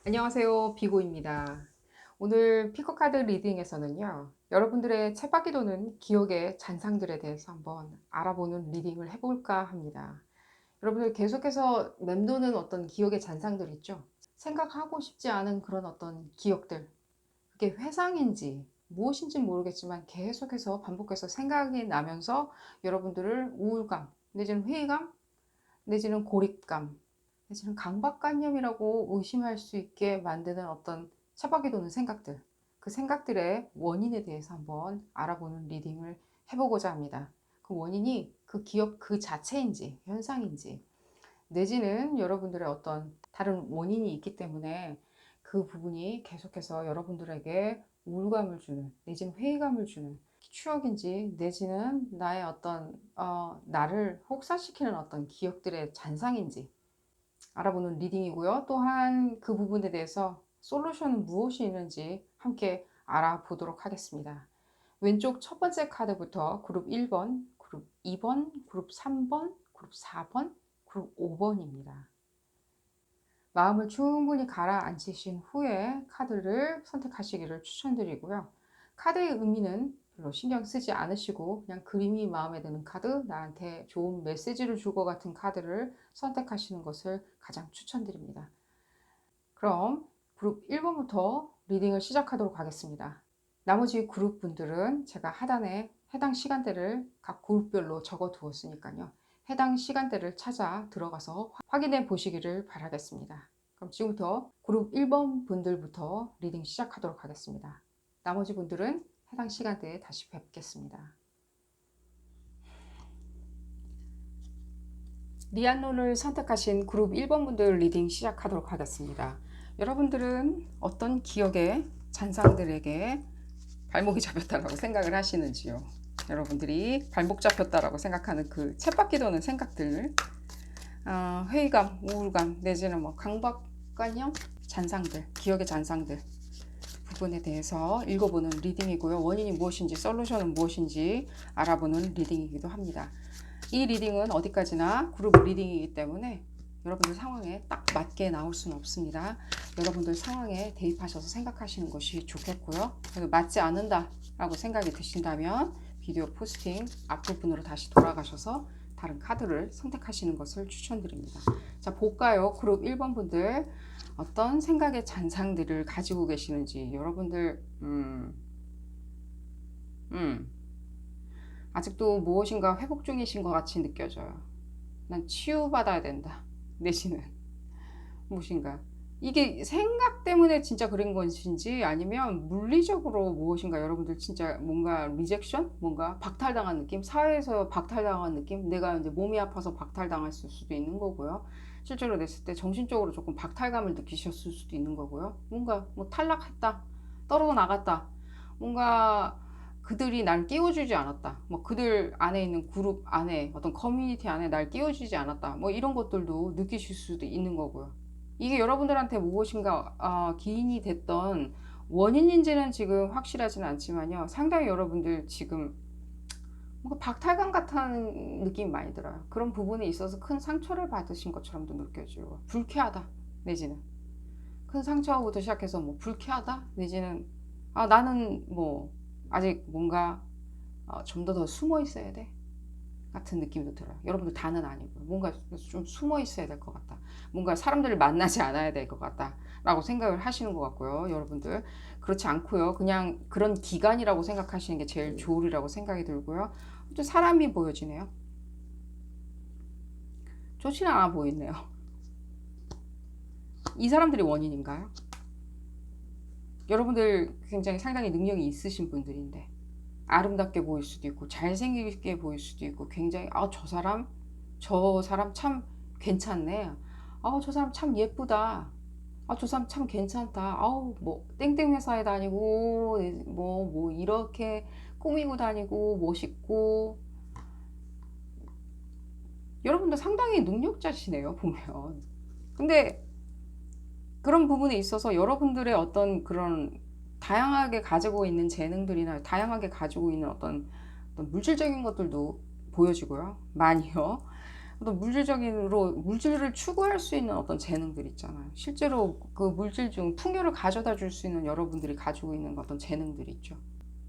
안녕하세요, 비고입니다. 오늘 피커카드 리딩에서는요, 여러분들의 쳇바퀴 도는 기억의 잔상들에 대해서 한번 알아보는 리딩을 해볼까 합니다. 여러분들 계속해서 맴도는 어떤 기억의 잔상들 있죠? 생각하고 싶지 않은 그런 어떤 기억들, 그게 회상인지 무엇인지 모르겠지만 계속해서 반복해서 생각이 나면서 여러분들을 우울감, 내지는 회의감, 내지는 고립감, 내지는 강박관념이라고 의심할 수 있게 만드는 어떤 쳇바퀴 도는 생각들, 그 생각들의 원인에 대해서 한번 알아보는 리딩을 해보고자 합니다. 그 원인이 그 기억 그 자체인지 현상인지, 내지는 여러분들의 어떤 다른 원인이 있기 때문에 그 부분이 계속해서 여러분들에게 우울감을 주는, 내지는 회의감을 주는 추억인지, 내지는 나의 어떤 나를 혹사시키는 어떤 기억들의 잔상인지 알아보는 리딩이고요. 또한 그 부분에 대해서 솔루션은 무엇이 있는지 함께 알아보도록 하겠습니다. 왼쪽 첫 번째 카드부터 그룹 1번, 그룹 2번, 그룹 3번, 그룹 4번, 그룹 5번입니다. 마음을 충분히 가라앉히신 후에 카드를 선택하시기를 추천드리고요. 카드의 의미는 별로 신경 쓰지 않으시고 그냥 그림이 마음에 드는 카드, 나한테 좋은 메시지를 줄 것 같은 카드를 선택하시는 것을 가장 추천드립니다. 그럼 그룹 1번부터 리딩을 시작하도록 하겠습니다. 나머지 그룹 분들은 제가 하단에 해당 시간대를 각 그룹별로 적어 두었으니까요. 해당 시간대를 찾아 들어가서 확인해 보시기를 바라겠습니다. 그럼 지금부터 그룹 1번 분들부터 리딩 시작하도록 하겠습니다. 나머지 분들은 해당 시간대에 다시 뵙겠습니다. 리안론을 선택하신 그룹 1번 분들 리딩 시작하도록 하겠습니다. 여러분들은 어떤 기억의 잔상들에게 발목이 잡혔다라고 생각을 하시는지요? 여러분들이 발목 잡혔다라고 생각하는 그 쳇바퀴 도는 생각들, 회의감, 우울감, 내지는 뭐 강박관념, 잔상들, 기억의 잔상들 부분에 대해서 읽어보는 리딩이고요. 원인이 무엇인지, 솔루션은 무엇인지 알아보는 리딩이기도 합니다. 이 리딩은 어디까지나 그룹 리딩이기 때문에 여러분들 상황에 딱 맞게 나올 수는 없습니다. 여러분들 상황에 대입하셔서 생각하시는 것이 좋겠고요. 그래서 맞지 않는다 라고 생각이 드신다면 비디오 포스팅 앞부분으로 다시 돌아가셔서 다른 카드를 선택하시는 것을 추천드립니다. 자, 볼까요? 그룹 1번 분들 어떤 생각의 잔상들을 가지고 계시는지. 여러분들 아직도 무엇인가 회복 중이신 것 같이 느껴져요. 난 치유받아야 된다 내지는 무엇인가, 이게 생각 때문에 진짜 그런 것인지 아니면 물리적으로 무엇인가 여러분들 진짜 뭔가 리젝션? 뭔가 박탈당한 느낌? 사회에서 박탈당한 느낌? 내가 이제 몸이 아파서 박탈당했을 수도 있는 거고요. 실제로 냈을 때 정신적으로 조금 박탈감을 느끼셨을 수도 있는 거고요. 뭔가 뭐 탈락했다, 떨어져 나갔다, 뭔가 그들이 날 끼워주지 않았다, 뭐 그들 안에 있는 그룹 안에 어떤 커뮤니티 안에 날 끼워주지 않았다, 뭐 이런 것들도 느끼실 수도 있는 거고요. 이게 여러분들한테 무엇인가 기인이 됐던 원인인지는 지금 확실하지는 않지만요, 상당히 여러분들 지금 뭔가 박탈감 같은 느낌이 많이 들어요. 그런 부분에 있어서 큰 상처를 받으신 것처럼도 느껴지고, 불쾌하다 내지는 큰 상처부터 시작해서 뭐 불쾌하다 내지는 나는 뭐 아직 뭔가 좀 더 숨어 있어야 돼 같은 느낌도 들어요. 여러분들 다는 아니고요. 뭔가 좀 숨어 있어야 될 것 같다, 뭔가 사람들을 만나지 않아야 될 것 같다 라고 생각을 하시는 것 같고요. 여러분들 그렇지 않고요, 그냥 그런 기간이라고 생각하시는 게 제일 좋으리라고 생각이 들고요. 또 사람이 보여지네요. 좋지는 않아 보이네요. 이 사람들이 원인인가요? 여러분들 굉장히 상당히 능력이 있으신 분들인데 아름답게 보일 수도 있고 잘생기게 보일 수도 있고 굉장히 저 사람 참 괜찮네, 저 사람 참 예쁘다, 저 사람 참 괜찮다, 뭐 땡땡 회사에 다니고 뭐 이렇게 꾸미고 다니고 멋있고, 여러분들 상당히 능력자시네요 보면. 근데 그런 부분에 있어서 여러분들의 어떤 그런 다양하게 가지고 있는 재능들이나 다양하게 가지고 있는 어떤 물질적인 것들도 보여지고요. 많이요. 어떤 물질을 추구할 수 있는 어떤 재능들 있잖아요. 실제로 그 물질 중 풍요를 가져다 줄 수 있는 여러분들이 가지고 있는 어떤 재능들이 있죠.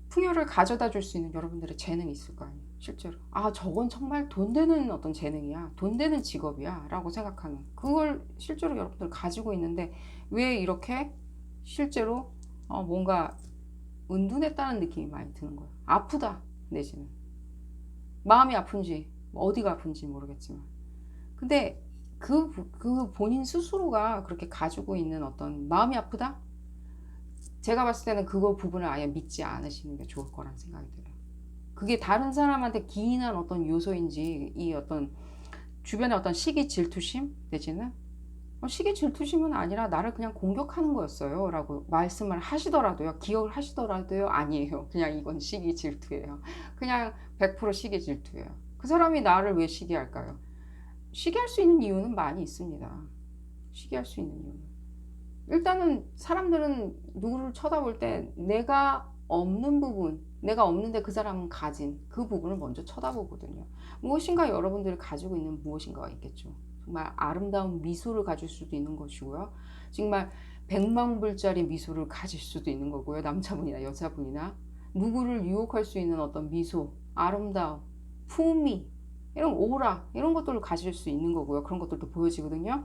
풍요를 가져다 줄 수 있는 여러분들의 재능이 있을 거 아니에요. 실제로 저건 정말 돈 되는 어떤 재능이야, 돈 되는 직업이야 라고 생각하는, 그걸 실제로 여러분들 가지고 있는데 왜 이렇게 실제로 뭔가 은둔했다는 느낌이 많이 드는 거예요. 아프다 내지는 마음이 아픈지 어디가 아픈지 모르겠지만, 근데 그 본인 스스로가 그렇게 가지고 있는 어떤 마음이 아프다? 제가 봤을 때는 그거 부분을 아예 믿지 않으시는 게 좋을 거란 생각이 들어요. 그게 다른 사람한테 기인한 어떤 요소인지, 이 어떤 주변의 어떤 시기 질투심 내지는 시기 질투심은 아니라 나를 그냥 공격하는 거였어요 라고 말씀을 하시더라도요, 기억을 하시더라도요, 아니에요. 그냥 이건 시기 질투예요. 그냥 100% 시기 질투예요. 그 사람이 나를 왜 시기할까요? 시기할 수 있는 이유는 많이 있습니다. 시기할 수 있는 이유는, 일단은 사람들은 누구를 쳐다볼 때 내가 없는 부분, 내가 없는데 그 사람은 가진 그 부분을 먼저 쳐다보거든요. 무엇인가 여러분들이 가지고 있는 무엇인가가 있겠죠. 정말 아름다운 미소를 가질 수도 있는 것이고요. 정말 100만 불짜리 미소를 가질 수도 있는 거고요. 남자분이나 여자분이나 누구를 유혹할 수 있는 어떤 미소, 아름다움, 품위, 이런 오라, 이런 것들을 가질 수 있는 거고요. 그런 것들도 보여지거든요.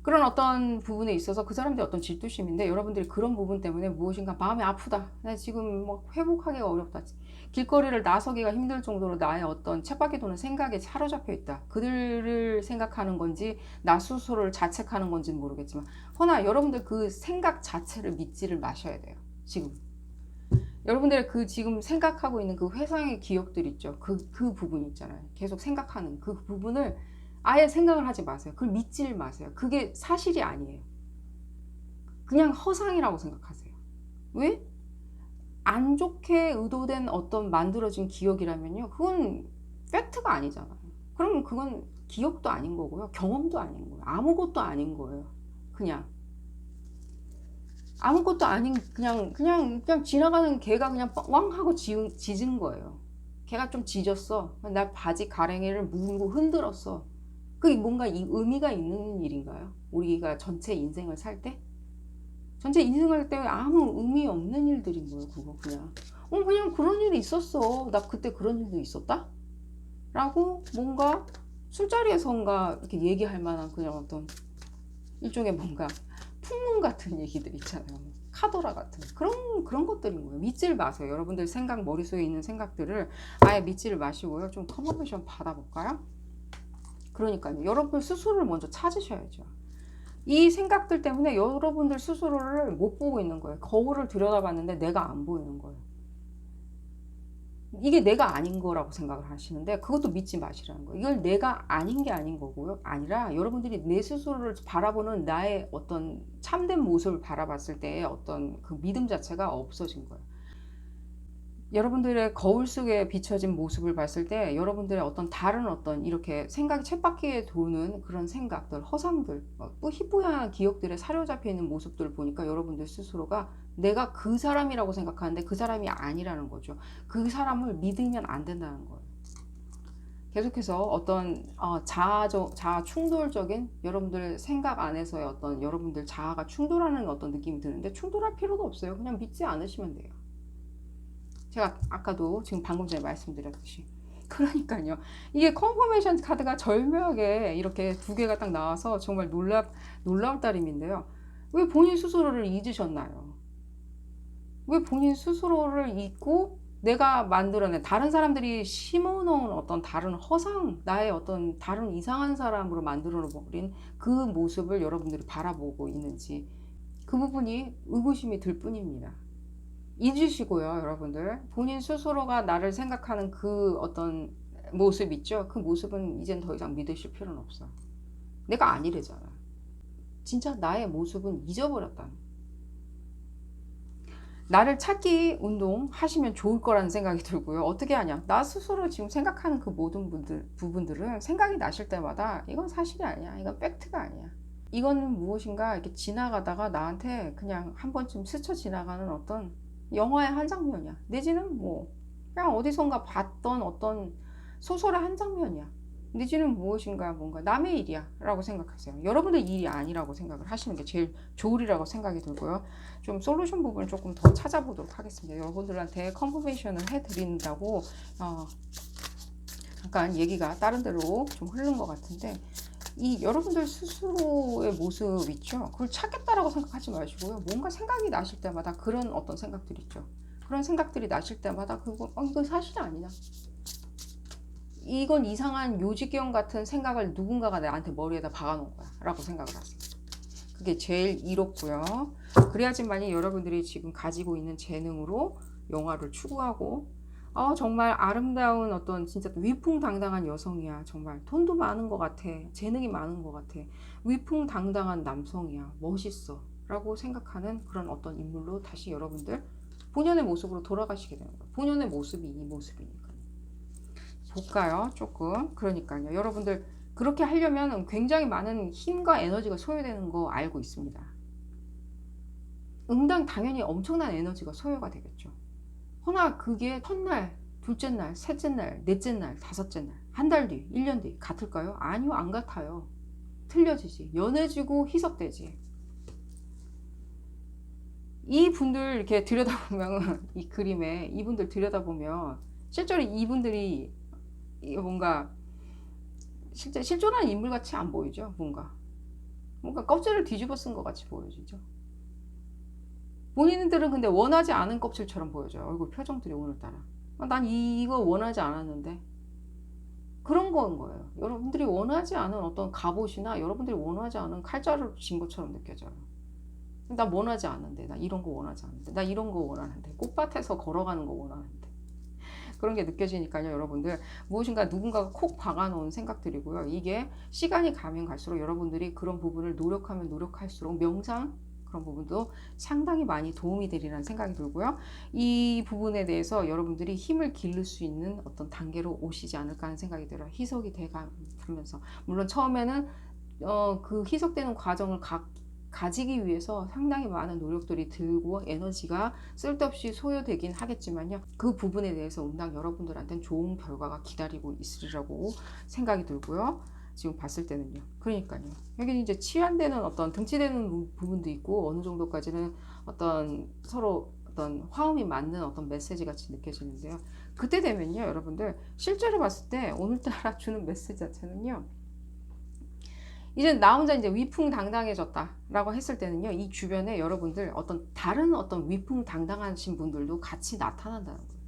그런 어떤 부분에 있어서 그 사람들이 어떤 질투심인데, 여러분들이 그런 부분 때문에 무엇인가 마음이 아프다, 나 지금 뭐 회복하기가 어렵다, 길거리를 나서기가 힘들 정도로 나의 어떤 쳇바퀴 도는 생각에 사로잡혀 있다, 그들을 생각하는 건지 나 스스로를 자책하는 건지는 모르겠지만, 허나 여러분들 그 생각 자체를 믿지를 마셔야 돼요. 지금 여러분들의 그 지금 생각하고 있는 그 회상의 기억들 있죠. 그 부분 있잖아요. 계속 생각하는 그 부분을 아예 생각을 하지 마세요. 그걸 믿지를 마세요. 그게 사실이 아니에요. 그냥 허상이라고 생각하세요. 왜? 안 좋게 의도된 어떤 만들어진 기억이라면요, 그건 팩트가 아니잖아요. 그러면 그건 기억도 아닌 거고요, 경험도 아닌 거예요, 아무것도 아닌 거예요. 그냥 아무것도 아닌, 그냥 지나가는 개가 그냥 왕 하고 짖은 거예요. 개가 좀 짖었어. 나 바지 가랭이를 물고 흔들었어. 그게 뭔가 의미가 있는 일인가요? 우리가 전체 인생을 살 때? 전체 인생을 살 때 아무 의미 없는 일들인 거예요, 그거 그냥. 그냥 그런 일이 있었어. 나 그때 그런 일도 있었다? 라고 뭔가 술자리에선가 이렇게 얘기할 만한 그냥 어떤 일종의 뭔가 풍문 같은 얘기들 있잖아요. 카더라 같은 그런 것들인 거예요. 믿지를 마세요. 여러분들 생각, 머릿속에 있는 생각들을 아예 믿지를 마시고요. 좀 커버메이션 받아볼까요? 그러니까요, 여러분 스스로를 먼저 찾으셔야죠. 이 생각들 때문에 여러분들 스스로를 못 보고 있는 거예요. 거울을 들여다봤는데 내가 안 보이는 거예요. 이게 내가 아닌 거라고 생각을 하시는데, 그것도 믿지 마시라는 거예요. 이걸 내가 아닌 게 아닌 거고요, 아니라 여러분들이 내 스스로를 바라보는 나의 어떤 참된 모습을 바라봤을 때의 어떤 그 믿음 자체가 없어진 거예요. 여러분들의 거울 속에 비춰진 모습을 봤을 때 여러분들의 어떤 다른 어떤 이렇게 생각이 쳇바퀴에 도는 그런 생각들, 허상들, 희뿌연한 기억들에 사로잡혀 있는 모습들을 보니까 여러분들 스스로가 내가 그 사람이라고 생각하는데 그 사람이 아니라는 거죠. 그 사람을 믿으면 안 된다는 거예요. 계속해서 어떤 자아 충돌적인 여러분들 생각 안에서의 어떤 여러분들 자아가 충돌하는 어떤 느낌이 드는데, 충돌할 필요도 없어요. 그냥 믿지 않으시면 돼요. 제가 아까도 지금 방금 전에 말씀드렸듯이. 그러니까요, 이게 컨퍼메이션 카드가 절묘하게 이렇게 두 개가 딱 나와서 정말 놀라울 따름인데요. 왜 본인 스스로를 잊으셨나요? 왜 본인 스스로를 잊고 내가 만들어낸, 다른 사람들이 심어놓은 어떤 다른 허상, 나의 어떤 다른 이상한 사람으로 만들어버린 그 모습을 여러분들이 바라보고 있는지, 그 부분이 의구심이 들 뿐입니다. 잊으시고요, 여러분들. 본인 스스로가 나를 생각하는 그 어떤 모습 있죠? 그 모습은 이젠 더 이상 믿으실 필요는 없어. 내가 아니래잖아. 진짜 나의 모습은 잊어버렸다. 나를 찾기 운동 하시면 좋을 거라는 생각이 들고요. 어떻게 하냐? 나 스스로 지금 생각하는 그 모든 부분들은 생각이 나실 때마다 이건 사실이 아니야, 이건 팩트가 아니야, 이거는 무엇인가 이렇게 지나가다가 나한테 그냥 한 번쯤 스쳐 지나가는 어떤 영화의 한 장면이야. 내지는 뭐 그냥 어디선가 봤던 어떤 소설의 한 장면이야. 니즈는 무엇인가, 뭔가 남의 일이야 라고 생각하세요. 여러분들 일이 아니라고 생각을 하시는 게 제일 좋으리라고 생각이 들고요. 좀 솔루션 부분을 조금 더 찾아보도록 하겠습니다. 여러분들한테 컨퍼메이션을 해드린다고 잠깐 얘기가 다른 데로 좀 흐른 것 같은데, 이 여러분들 스스로의 모습 있죠? 그걸 찾겠다라고 생각하지 마시고요. 뭔가 생각이 나실 때마다 그런 어떤 생각들 있죠. 그런 생각들이 나실 때마다 이건 사실이 아니야. 이건 이상한 요지경 같은 생각을 누군가가 나한테 머리에다 박아놓은 거야 라고 생각을 하세요. 그게 제일 이롭고요. 그래야지만이 여러분들이 지금 가지고 있는 재능으로 영화를 추구하고, 정말 아름다운 어떤 진짜 위풍당당한 여성이야. 정말 돈도 많은 것 같아. 재능이 많은 것 같아. 위풍당당한 남성이야. 멋있어 라고 생각하는 그런 어떤 인물로 다시 여러분들 본연의 모습으로 돌아가시게 되는 거예요. 본연의 모습이 이 모습이니까. 볼까요? 조금. 그러니까요. 여러분들 그렇게 하려면 굉장히 많은 힘과 에너지가 소요되는 거 알고 있습니다. 응당 당연히 엄청난 에너지가 소요가 되겠죠. 허나 그게 첫날, 둘째 날, 셋째 날, 넷째 날, 다섯째 날, 한 달 뒤, 1년 뒤 같을까요? 아니요, 안 같아요. 틀려지지. 연해지고 희석되지. 이 분들 이렇게 들여다보면 이 그림에 이분들 들여다보면 실제로 이분들이 뭔가 실제 실존한 인물 같이 안 보이죠. 뭔가 껍질을 뒤집어 쓴 것 같이 보여지죠. 본인들은 근데 원하지 않은 껍질처럼 보여져요. 얼굴 표정들이 오늘따라. 난 이거 원하지 않았는데. 그런 건 거예요. 여러분들이 원하지 않은 어떤 갑옷이나 여러분들이 원하지 않은 칼자루를 진 것처럼 느껴져요. 나 원하지 않는데, 나 이런 거 원하지 않는데, 나 이런 거 원하는데, 꽃밭에서 걸어가는 거 원하는데, 그런 게 느껴지니까요. 여러분들 무엇인가 누군가가 콕 박아놓은 생각들이고요. 이게 시간이 가면 갈수록 여러분들이 그런 부분을 노력하면 노력할수록 명상 그런 부분도 상당히 많이 도움이 되리라는 생각이 들고요. 이 부분에 대해서 여러분들이 힘을 기를 수 있는 어떤 단계로 오시지 않을까 하는 생각이 들어요. 희석이 돼가면서 물론 처음에는 그 희석되는 과정을 가지기 위해서 상당히 많은 노력들이 들고 에너지가 쓸데없이 소요되긴 하겠지만요. 그 부분에 대해서 응당 여러분들한테는 좋은 결과가 기다리고 있으리라고 생각이 들고요. 지금 봤을 때는요. 그러니까요. 여기 이제 치환되는 어떤 등치되는 부분도 있고 어느 정도까지는 어떤 서로 어떤 화음이 맞는 어떤 메시지 같이 느껴지는데요. 그때 되면요, 여러분들 실제로 봤을 때 오늘따라 주는 메시지 자체는요. 이제 나 혼자 이제 위풍당당해졌다라고 했을 때는요, 이 주변에 여러분들 다른 어떤 위풍당당하신 분들도 같이 나타난다는 거예요.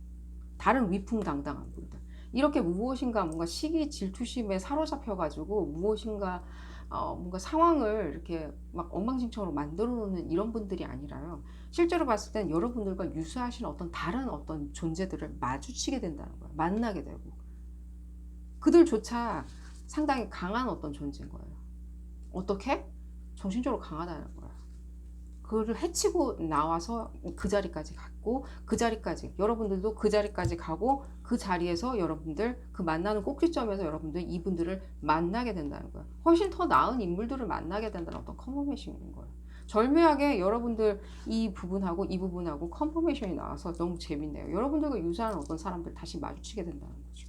다른 위풍당당한 분들. 이렇게 무엇인가 뭔가 시기 질투심에 사로잡혀가지고 무엇인가 뭔가 상황을 이렇게 막 엉망진창으로 만들어 놓는 이런 분들이 아니라요. 실제로 봤을 땐 여러분들과 유사하신 어떤 다른 어떤 존재들을 마주치게 된다는 거예요. 만나게 되고. 그들조차 상당히 강한 어떤 존재인 거예요. 어떻게? 정신적으로 강하다는 거야. 그거를 해치고 나와서 그 자리까지 갔고, 그 자리까지 여러분들도 그 자리까지 가고, 그 자리에서 여러분들 그 만나는 꼭지점에서 여러분들 이분들을 만나게 된다는 거야. 훨씬 더 나은 인물들을 만나게 된다는 어떤 컨퍼메이션인 거예요. 절묘하게 여러분들 이 부분하고 이 부분하고 컨퍼메이션이 나와서 너무 재밌네요. 여러분들과 유사한 어떤 사람들 다시 마주치게 된다는 거죠.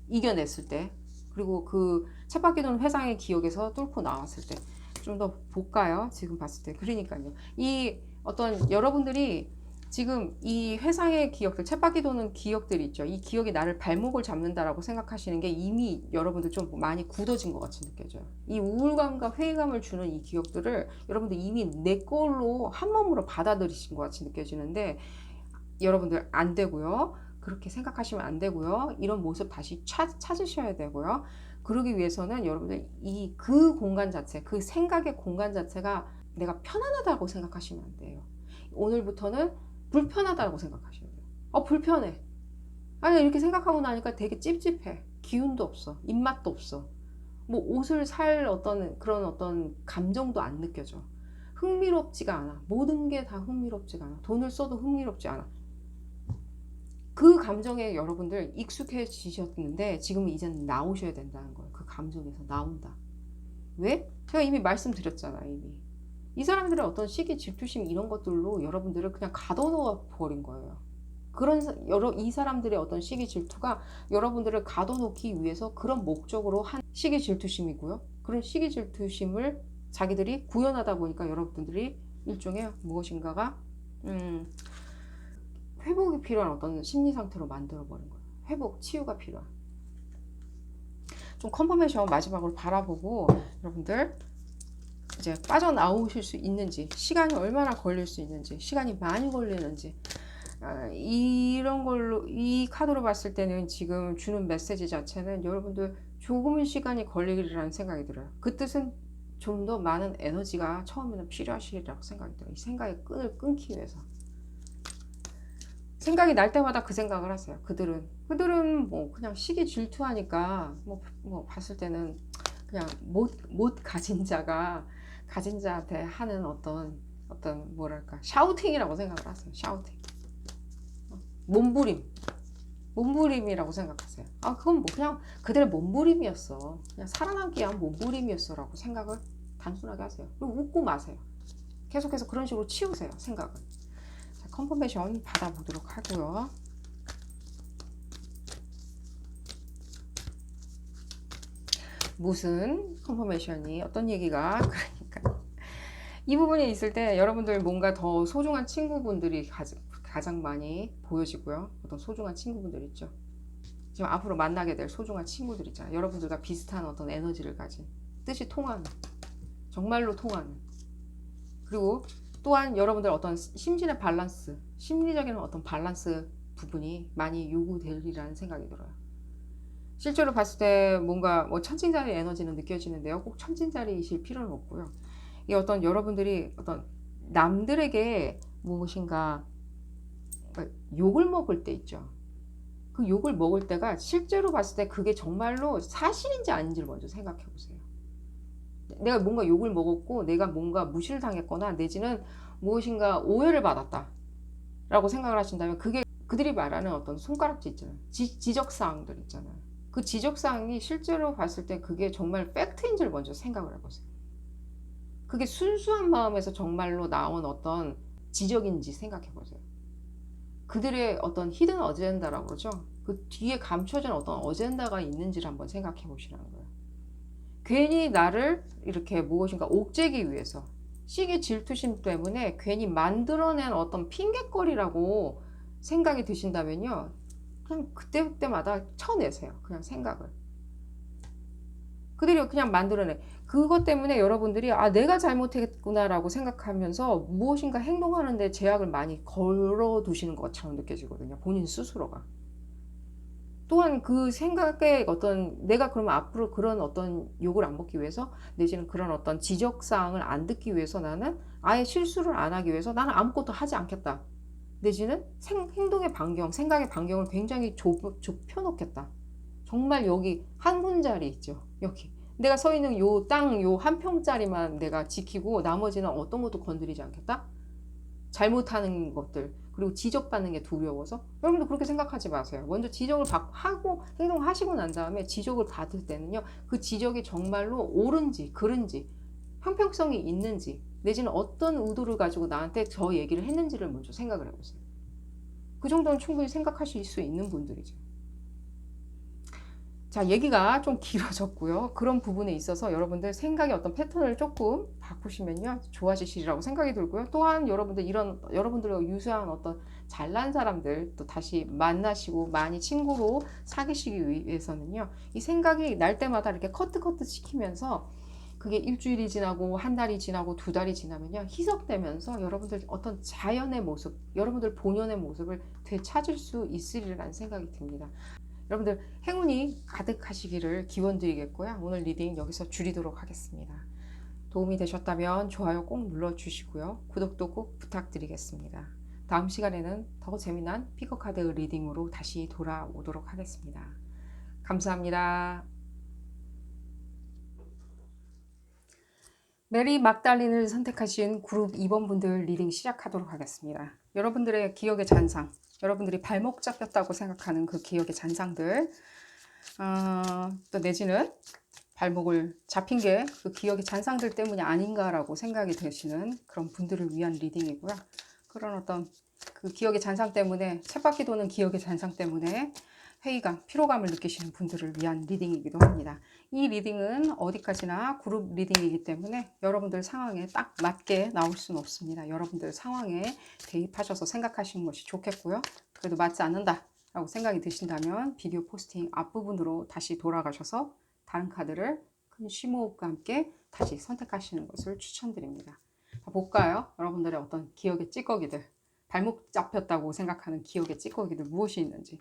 이겨냈을 때, 그리고 그 쳇바퀴 도는 회상의 기억에서 뚫고 나왔을 때 좀 더 볼까요? 지금 봤을 때. 그러니까요. 이 어떤 여러분들이 지금 이 회상의 기억들, 쳇바퀴 도는 기억들이 있죠. 이 기억이 나를 발목을 잡는다라고 생각하시는 게 이미 여러분들 좀 많이 굳어진 것 같이 느껴져요. 이 우울감과 회의감을 주는 이 기억들을 여러분들 이미 내 걸로 한 몸으로 받아들이신 것 같이 느껴지는데, 여러분들 안 되고요. 그렇게 생각하시면 안 되고요. 이런 모습 다시 찾으셔야 되고요. 그러기 위해서는 여러분들 그 공간 자체, 그 생각의 공간 자체가 내가 편안하다고 생각하시면 안 돼요. 오늘부터는 불편하다고 생각하셔야 돼요. 불편해. 아니, 이렇게 생각하고 나니까 되게 찝찝해. 기운도 없어. 입맛도 없어. 뭐 옷을 살 그런 어떤 감정도 안 느껴져. 흥미롭지가 않아. 모든 게 다 흥미롭지가 않아. 돈을 써도 흥미롭지 않아. 그 감정에 여러분들 익숙해지셨는데 지금 이제는 나오셔야 된다는 거예요. 그 감정에서 나온다. 왜? 제가 이미 말씀드렸잖아요. 이미. 이 사람들의 어떤 시기 질투심 이런 것들로 여러분들을 그냥 가둬놓아 버린 거예요. 이 사람들의 어떤 시기 질투가 여러분들을 가둬놓기 위해서 그런 목적으로 한 시기 질투심이고요. 그런 시기 질투심을 자기들이 구현하다 보니까 여러분들이 일종의 무엇인가가 회복이 필요한 어떤 심리 상태로 만들어버린 거예요. 회복, 치유가 필요한. 좀 컨퍼메이션 마지막으로 바라보고 여러분들 이제 빠져나오실 수 있는지, 시간이 얼마나 걸릴 수 있는지, 시간이 많이 걸리는지, 이런 걸로, 이 카드로 봤을 때는 지금 주는 메시지 자체는 여러분들 조금은 시간이 걸리리라는 생각이 들어요. 그 뜻은 좀 더 많은 에너지가 처음에는 필요하시리라고 생각이 들어요. 이 생각의 끈을 끊기 위해서. 생각이 날 때마다 그 생각을 하세요. 그들은 뭐 그냥 시기 질투하니까 뭐 봤을 때는 그냥 못 가진 자가 가진 자한테 하는 어떤 뭐랄까 샤우팅이라고 생각을 하세요. 샤우팅. 몸부림이라고 생각하세요. 그건 뭐 그냥 그들의 몸부림이었어. 그냥 살아남기 위한 몸부림이었어 라고 생각을 단순하게 하세요. 그리고 웃고 마세요. 계속해서 그런 식으로 치우세요. 생각을. 자, 컨퍼메이션 받아보도록 하고요. 무슨 컨퍼메이션이 어떤 얘기가 그러니까 이 부분에 있을 때 여러분들 뭔가 더 소중한 친구분들이 가장 많이 보여지고요. 어떤 소중한 친구분들 있죠. 지금 앞으로 만나게 될 소중한 친구들 있잖아요. 여러분들과 비슷한 어떤 에너지를 가진 뜻이 통하는, 정말로 통하는. 그리고 또한 여러분들 어떤 심신의 밸런스, 심리적인 어떤 밸런스 부분이 많이 요구되리라는 생각이 들어요. 실제로 봤을 때 뭔가 뭐 천칭자리 에너지는 느껴지는데요. 꼭 천칭자리이실 필요는 없고요. 이 어떤 여러분들이 어떤 남들에게 무엇인가 욕을 먹을 때 있죠. 그 욕을 먹을 때가 실제로 봤을 때 그게 정말로 사실인지 아닌지를 먼저 생각해 보세요. 내가 뭔가 욕을 먹었고 내가 뭔가 무시를 당했거나 내지는 무엇인가 오해를 받았다 라고 생각을 하신다면 그게 그들이 말하는 어떤 손가락질 있잖아요. 지적사항들 있잖아요. 그 지적사항이 실제로 봤을 때 그게 정말 팩트인지를 먼저 생각을 해보세요. 그게 순수한 마음에서 정말로 나온 어떤 지적인지 생각해 보세요. 그들의 어떤 히든 어젠다라고 그러죠. 그 뒤에 감춰진 어떤 어젠다가 있는지를 한번 생각해 보시라는 거예요. 괜히 나를 이렇게 무엇인가 옥죄기 위해서 시기 질투심 때문에 괜히 만들어낸 어떤 핑곗거리라고 생각이 드신다면요. 그냥 그때마다 쳐내세요. 그냥 생각을. 그들이 그냥 만들어내. 그것 때문에 여러분들이 내가 잘못했구나라고 생각하면서 무엇인가 행동하는데 제약을 많이 걸어두시는 것처럼 느껴지거든요. 본인 스스로가. 또한 그 생각에 내가 그러면 앞으로 그런 어떤 욕을 안 먹기 위해서 내지는 그런 어떤 지적사항을 안 듣기 위해서 나는 아예 실수를 안 하기 위해서 나는 아무것도 하지 않겠다. 내지는 행동의 반경, 생각의 반경을 굉장히 좁혀놓겠다. 정말 여기 한 분자리 있죠. 여기. 내가 서 있는 요 땅, 요 한 평짜리만 내가 지키고 나머지는 어떤 것도 건드리지 않겠다? 잘못하는 것들, 그리고 지적받는 게 두려워서 여러분도 그렇게 생각하지 마세요. 먼저 지적을 하고 행동하시고 난 다음에 지적을 받을 때는요. 그 지적이 정말로 옳은지 그른지 형평성이 있는지 내지는 어떤 의도를 가지고 나한테 저 얘기를 했는지를 먼저 생각을 해보세요. 그 정도는 충분히 생각하실 수 있는 분들이죠. 자, 얘기가 좀 길어졌고요. 그런 부분에 있어서 여러분들 생각의 어떤 패턴을 조금 바꾸시면요. 좋아지시리라고 생각이 들고요. 또한 여러분들과 유사한 어떤 잘난 사람들 또 다시 만나시고 많이 친구로 사귀시기 위해서는요. 이 생각이 날 때마다 이렇게 커트 시키면서 그게 일주일이 지나고 한 달이 지나고 두 달이 지나면요. 희석되면서 여러분들 어떤 자연의 모습, 여러분들 본연의 모습을 되찾을 수 있으리라는 생각이 듭니다. 여러분들 행운이 가득하시기를 기원드리겠고요. 오늘 리딩 여기서 줄이도록 하겠습니다. 도움이 되셨다면 좋아요 꼭 눌러주시고요. 구독도 꼭 부탁드리겠습니다. 다음 시간에는 더 재미난 피커카드 리딩으로 다시 돌아오도록 하겠습니다. 감사합니다. 메리 막달린을 선택하신 그룹 2번 분들 리딩 시작하도록 하겠습니다. 여러분들의 기억의 잔상, 여러분들이 발목 잡혔다고 생각하는 그 기억의 잔상들, 또 내지는 발목을 잡힌 게 그 기억의 잔상들 때문이 아닌가라고 생각이 되시는 그런 분들을 위한 리딩이고요. 그런 어떤 그 기억의 잔상 때문에, 쳇바퀴 도는 기억의 잔상 때문에 회의감, 피로감을 느끼시는 분들을 위한 리딩이기도 합니다. 이 리딩은 어디까지나 그룹 리딩이기 때문에 여러분들 상황에 딱 맞게 나올 수는 없습니다. 여러분들 상황에 대입하셔서 생각하시는 것이 좋겠고요. 그래도 맞지 않는다 라고 생각이 드신다면 비디오 포스팅 앞부분으로 다시 돌아가셔서 다른 카드를 큰 심호흡과 함께 다시 선택하시는 것을 추천드립니다. 자, 볼까요? 여러분들의 어떤 기억의 찌꺼기들, 발목 잡혔다고 생각하는 기억의 찌꺼기들 무엇이 있는지.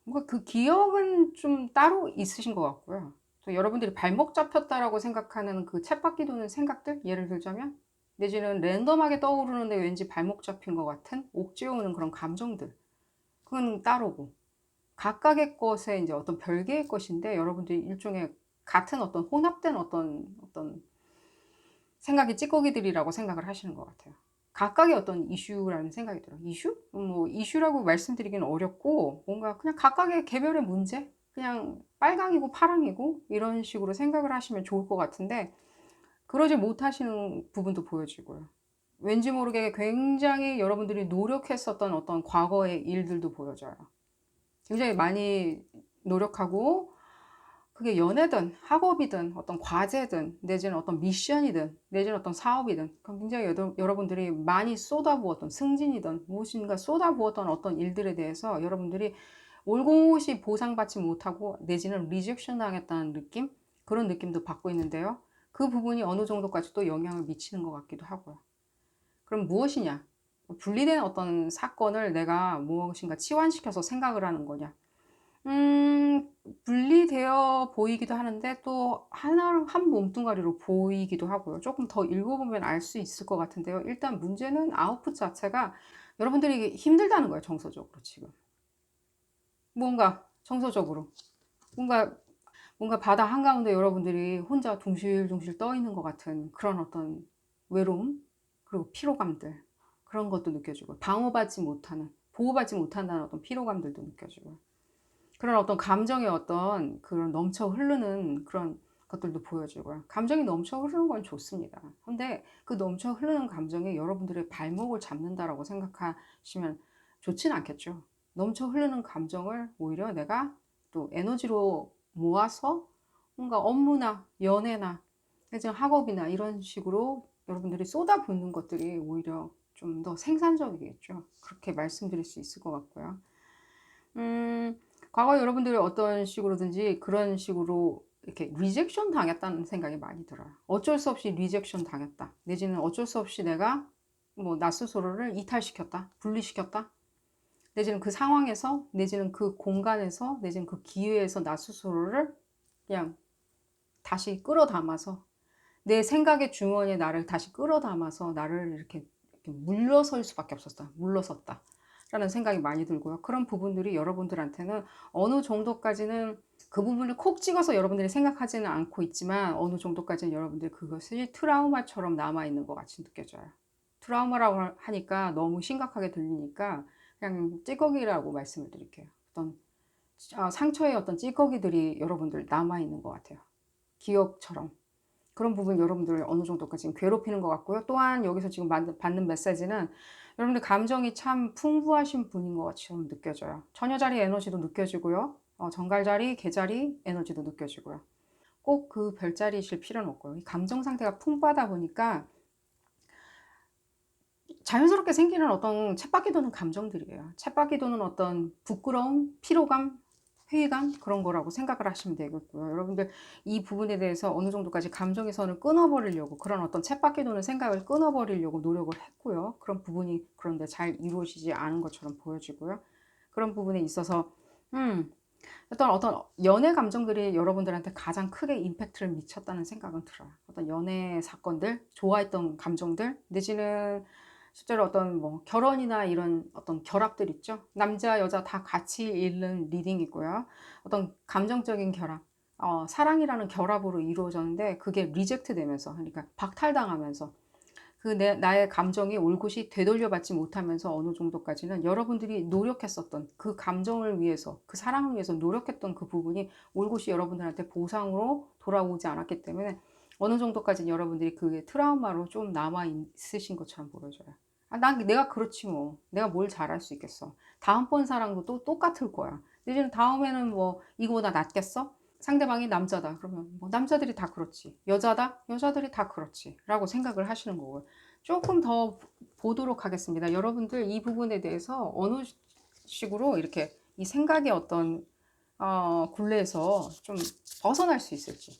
뭔가 그 기억은 좀 따로 있으신 것 같고요. 또 여러분들이 발목 잡혔다라고 생각하는 그 쳇바퀴 도는 생각들, 예를 들자면 내지는 랜덤하게 떠오르는데 왠지 발목 잡힌 것 같은 옥죄어 오는 그런 감정들, 그건 따로고, 각각의 것에 이제 어떤 별개의 것인데 여러분들이 일종의 같은 어떤 혼합된 어떤 생각의 찌꺼기들이라고 생각을 하시는 것 같아요. 각각의 어떤 이슈라는 생각이 들어요. 이슈? 뭐 이슈라고 말씀드리기는 어렵고, 뭔가 그냥 각각의 개별의 문제? 그냥 빨강이고 파랑이고 이런 식으로 생각을 하시면 좋을 것 같은데, 그러지 못하시는 부분도 보여지고요. 왠지 모르게 굉장히 여러분들이 노력했었던 어떤 과거의 일들도 보여져요. 굉장히 많이 노력하고, 그게 연애든 학업이든 어떤 과제든 내지는 어떤 미션이든 내지는 어떤 사업이든 굉장히 여러분들이 많이 쏟아부었던, 승진이든 무엇인가 쏟아부었던 어떤 일들에 대해서 여러분들이 올곧이 보상받지 못하고 내지는 리젝션 당했다는 느낌, 그런 느낌도 받고 있는데요. 그 부분이 어느 정도까지 또 영향을 미치는 것 같기도 하고요. 그럼 무엇이냐? 분리된 어떤 사건을 내가 무엇인가 치환시켜서 생각을 하는 거냐? 분리되어 보이기도 하는데 또 한 몸뚱아리로 보이기도 하고요. 조금 더 읽어보면 알 수 있을 것 같은데요. 일단 문제는 아웃풋 자체가 여러분들이 힘들다는 거예요. 정서적으로 지금. 뭔가 정서적으로. 뭔가 바다 한가운데 여러분들이 혼자 둥실둥실 떠 있는 것 같은 그런 어떤 외로움, 그리고 피로감들, 그런 것도 느껴지고, 방어받지 못하는, 보호받지 못한다는 어떤 피로감들도 느껴지고, 그런 어떤 감정의 어떤 그런 넘쳐 흐르는 그런 것들도 보여지고요. 감정이 넘쳐 흐르는 건 좋습니다. 근데 그 넘쳐 흐르는 감정이 여러분들의 발목을 잡는다라고 생각하시면 좋지는 않겠죠. 넘쳐 흐르는 감정을 오히려 내가 또 에너지로 모아서 뭔가 업무나 연애나 내지 학업이나 이런 식으로 여러분들이 쏟아붓는 것들이 오히려 좀 더 생산적이겠죠. 그렇게 말씀드릴 수 있을 것 같고요. 과거 여러분들이 어떤 식으로든지 그런 식으로 이렇게 리젝션 당했다는 생각이 많이 들어요. 어쩔 수 없이 리젝션 당했다. 내지는 어쩔 수 없이 내가 뭐 나 스스로를 이탈시켰다. 분리시켰다. 내지는 그 상황에서, 내지는 그 공간에서, 내지는 그 기회에서 나 스스로를 그냥 다시 끌어담아서 내 생각의 주머니에 나를 다시 끌어담아서 나를 이렇게 물러설 수밖에 없었다. 물러섰다. 라는 생각이 많이 들고요. 그런 부분들이 여러분들한테는 어느 정도까지는 그 부분을 콕 찍어서 여러분들이 생각하지는 않고 있지만 어느 정도까지는 여러분들이 그것이 트라우마처럼 남아있는 것 같이 느껴져요. 트라우마라고 하니까 너무 심각하게 들리니까 그냥 찌꺼기라고 말씀을 드릴게요. 어떤 상처의 어떤 찌꺼기들이 여러분들 남아있는 것 같아요. 기억처럼. 그런 부분 여러분들 어느 정도까지 괴롭히는 것 같고요. 또한 여기서 지금 받는 메시지는 여러분들 감정이 참 풍부하신 분인 것 같이 느껴져요. 처녀자리 에너지도 느껴지고요. 정갈자리, 개자리 에너지도 느껴지고요. 꼭 그 별자리이실 필요는 없고요. 이 감정 상태가 풍부하다 보니까 자연스럽게 생기는 어떤 쳇바퀴 도는 감정들이에요. 쳇바퀴 도는 어떤 부끄러움, 피로감, 회의감, 그런 거라고 생각을 하시면 되겠고요. 여러분들 이 부분에 대해서 어느 정도까지 감정의 선을 끊어버리려고, 그런 어떤 쳇바퀴 도는 생각을 끊어버리려고 노력을 했고요. 그런 부분이 그런데 잘 이루어지지 않은 것처럼 보여지고요. 그런 부분에 있어서 어떤 연애 감정들이 여러분들한테 가장 크게 임팩트를 미쳤다는 생각은 들어요. 어떤 연애 사건들, 좋아했던 감정들, 내지는 실제로 어떤 뭐 결혼이나 이런 어떤 결합들 있죠. 남자, 여자 다 같이 읽는 리딩이고요. 어떤 감정적인 결합, 사랑이라는 결합으로 이루어졌는데 그게 리젝트 되면서, 그러니까 박탈당하면서 나의 감정이 올곧이 되돌려받지 못하면서 어느 정도까지는 여러분들이 노력했었던 그 감정을 위해서, 그 사랑을 위해서 노력했던 그 부분이 올곧이 여러분들한테 보상으로 돌아오지 않았기 때문에 어느 정도까지는 여러분들이 그게 트라우마로 좀 남아 있으신 것처럼 보여져요. 아, 내가 그렇지 뭐. 내가 뭘 잘할 수 있겠어. 다음번 사랑도 또 똑같을 거야. 이제 다음에는 뭐 이거보다 낫겠어? 상대방이 남자다. 그러면 뭐 남자들이 다 그렇지. 여자다? 여자들이 다 그렇지. 라고 생각을 하시는 거고요. 조금 더 보도록 하겠습니다. 여러분들 이 부분에 대해서 어느 식으로 이렇게 이 생각의 어떤 굴레에서 좀 벗어날 수 있을지.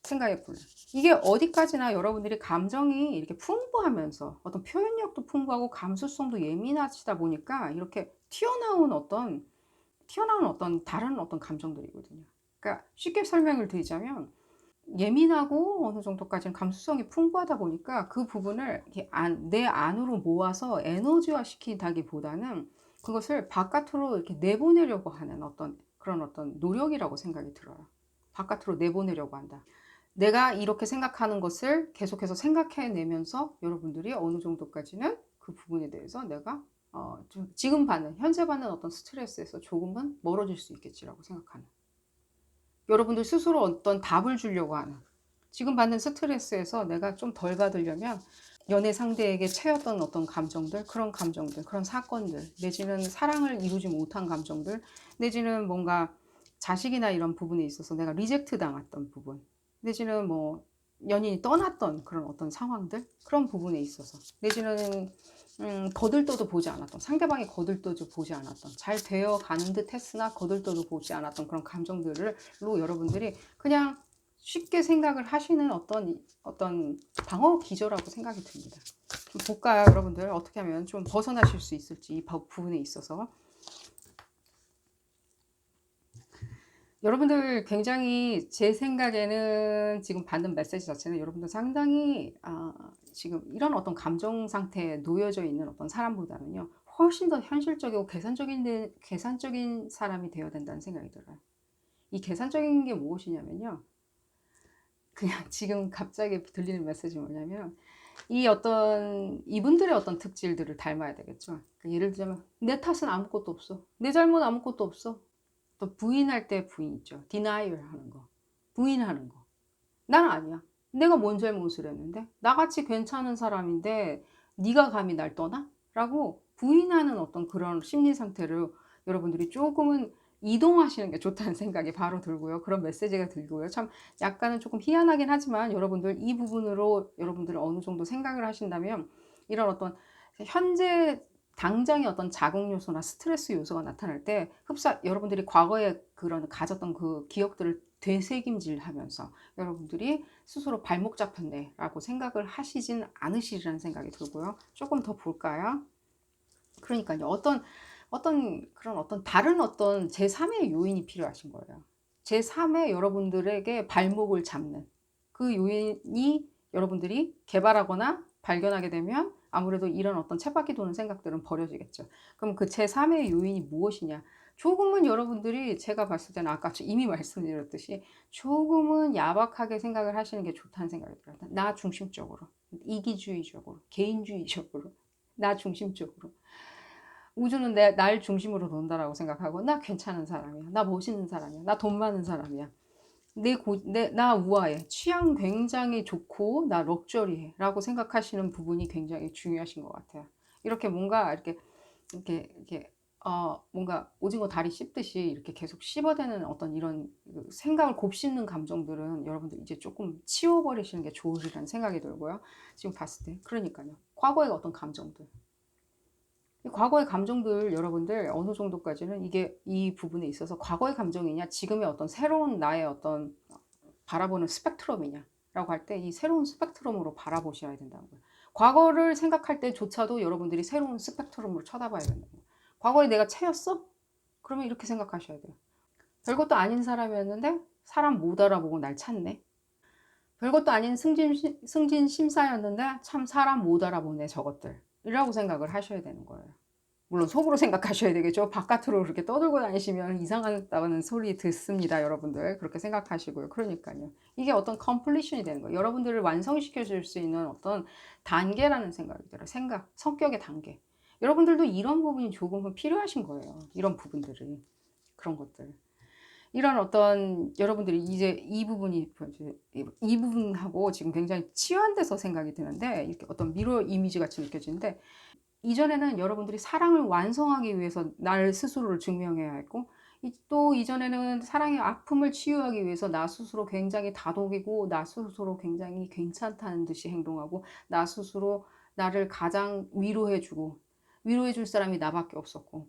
생각의 굴레. 이게 어디까지나 여러분들이 감정이 이렇게 풍부하면서 어떤 표현력도 풍부하고 감수성도 예민하시다 보니까 이렇게 튀어나온 어떤 다른 어떤 감정들이거든요. 그러니까 쉽게 설명을 드리자면 예민하고 어느 정도까지는 감수성이 풍부하다 보니까 그 부분을 이렇게 내 안으로 모아서 에너지화 시키다기보다는 그것을 바깥으로 이렇게 내보내려고 하는 어떤 그런 어떤 노력이라고 생각이 들어요. 바깥으로 내보내려고 한다. 내가 이렇게 생각하는 것을 계속해서 생각해내면서 여러분들이 어느 정도까지는 그 부분에 대해서 내가 좀 지금 현재 받는 어떤 스트레스에서 조금은 멀어질 수 있겠지라고 생각하는, 여러분들 스스로 어떤 답을 주려고 하는, 지금 받는 스트레스에서 내가 좀 덜 받으려면 연애 상대에게 채였던 어떤 감정들, 그런 감정들, 그런 사건들, 내지는 사랑을 이루지 못한 감정들, 내지는 뭔가 자식이나 이런 부분에 있어서 내가 리젝트 당했던 부분, 내지는 뭐 연인이 떠났던 그런 어떤 상황들, 그런 부분에 있어서, 내지는 거들떠도 보지 않았던, 상대방이 거들떠도 보지 않았던, 잘 되어 가는 듯 했으나 거들떠도 보지 않았던 그런 감정들로 여러분들이 그냥 쉽게 생각을 하시는 어떤 방어 기저라고 생각이 듭니다. 좀 볼까요, 여러분들? 어떻게 하면 좀 벗어나실 수 있을지, 이 부분에 있어서. 여러분들 굉장히 제 생각에는 지금 받는 메시지 자체는 여러분들 상당히 지금 이런 어떤 감정 상태에 놓여져 있는 어떤 사람보다는요, 훨씬 더 현실적이고 계산적인 사람이 되어야 된다는 생각이 들어요. 이 계산적인 게 무엇이냐면요, 그냥 지금 갑자기 들리는 메시지 뭐냐면, 이분들의 어떤 특질들을 닮아야 되겠죠. 그러니까 예를 들자면, 내 탓은 아무것도 없어. 내 잘못 아무것도 없어. 또 부인할 때 부인 있죠. 디나이얼 하는 거. 부인하는 거. 난 아니야. 내가 뭔 잘못을 했는데? 나같이 괜찮은 사람인데 네가 감히 날 떠나? 라고 부인하는 어떤 그런 심리 상태를 여러분들이 조금은 이동하시는 게 좋다는 생각이 바로 들고요. 그런 메시지가 들고요. 참 약간은 조금 희한하긴 하지만 여러분들 이 부분으로 여러분들 어느 정도 생각을 하신다면 이런 어떤 현재 당장의 어떤 자극 요소나 스트레스 요소가 나타날 때 여러분들이 과거에 그런 가졌던 그 기억들을 되새김질하면서 여러분들이 스스로 발목 잡혔네 라고 생각을 하시진 않으시리라는 생각이 들고요. 조금 더 볼까요? 그러니까요. 그런 어떤 다른 어떤 제3의 요인이 필요하신 거예요. 제3의 여러분들에게 발목을 잡는 그 요인이 여러분들이 개발하거나 발견하게 되면 아무래도 이런 어떤 쳇바퀴 도는 생각들은 버려지겠죠. 그럼 그 제3의 요인이 무엇이냐? 조금은 여러분들이 제가 봤을 때는 아까 이미 말씀드렸듯이 조금은 야박하게 생각을 하시는 게 좋다는 생각이 들어요. 나 중심적으로, 이기주의적으로, 개인주의적으로, 나 중심적으로. 우주는 날 중심으로 돈다라고 생각하고, 나 괜찮은 사람이야. 나 멋있는 사람이야. 나 돈 많은 사람이야. 나 우아해. 취향 굉장히 좋고, 나 럭셔리해. 라고 생각하시는 부분이 굉장히 중요하신 것 같아요. 이렇게 뭔가, 뭔가 오징어 다리 씹듯이 이렇게 계속 씹어대는 어떤 이런 생각을 곱씹는 감정들은 여러분들 이제 조금 치워버리시는 게 좋으리라는 생각이 들고요. 지금 봤을 때. 그러니까요. 과거의 어떤 감정들. 과거의 감정들 여러분들 어느 정도까지는 이게 이 부분에 있어서 과거의 감정이냐 지금의 어떤 새로운 나의 어떤 바라보는 스펙트럼이냐 라고 할 때 이 새로운 스펙트럼으로 바라보셔야 된다는 거예요. 과거를 생각할 때조차도 여러분들이 새로운 스펙트럼으로 쳐다봐야 된다는 거예요. 과거에 내가 채였어? 그러면 이렇게 생각하셔야 돼요. 별것도 아닌 사람이었는데 사람 못 알아보고 날 찾네. 별것도 아닌 승진 심사였는데 참 사람 못 알아보네 저것들 이라고 생각을 하셔야 되는 거예요. 물론 속으로 생각하셔야 되겠죠. 바깥으로 그렇게 떠들고 다니시면 이상하다는 소리 듣습니다, 여러분들. 그렇게 생각하시고요. 그러니까요. 이게 어떤 컴플리션이 되는 거예요. 여러분들을 완성시켜 줄 수 있는 어떤 단계라는 생각이 들어요. 성격의 단계. 여러분들도 이런 부분이 조금은 필요하신 거예요. 이런 부분들이. 그런 것들. 이런 어떤 여러분들이 이제 이 부분이 이 부분하고 지금 굉장히 치환돼서 생각이 드는데 이렇게 어떤 미러 이미지 같이 느껴지는데 이전에는 여러분들이 사랑을 완성하기 위해서 날 스스로를 증명해야 했고 또 이전에는 사랑의 아픔을 치유하기 위해서 나 스스로 굉장히 다독이고 나 스스로 굉장히 괜찮다는 듯이 행동하고 나 스스로 나를 가장 위로해 줄 사람이 나밖에 없었고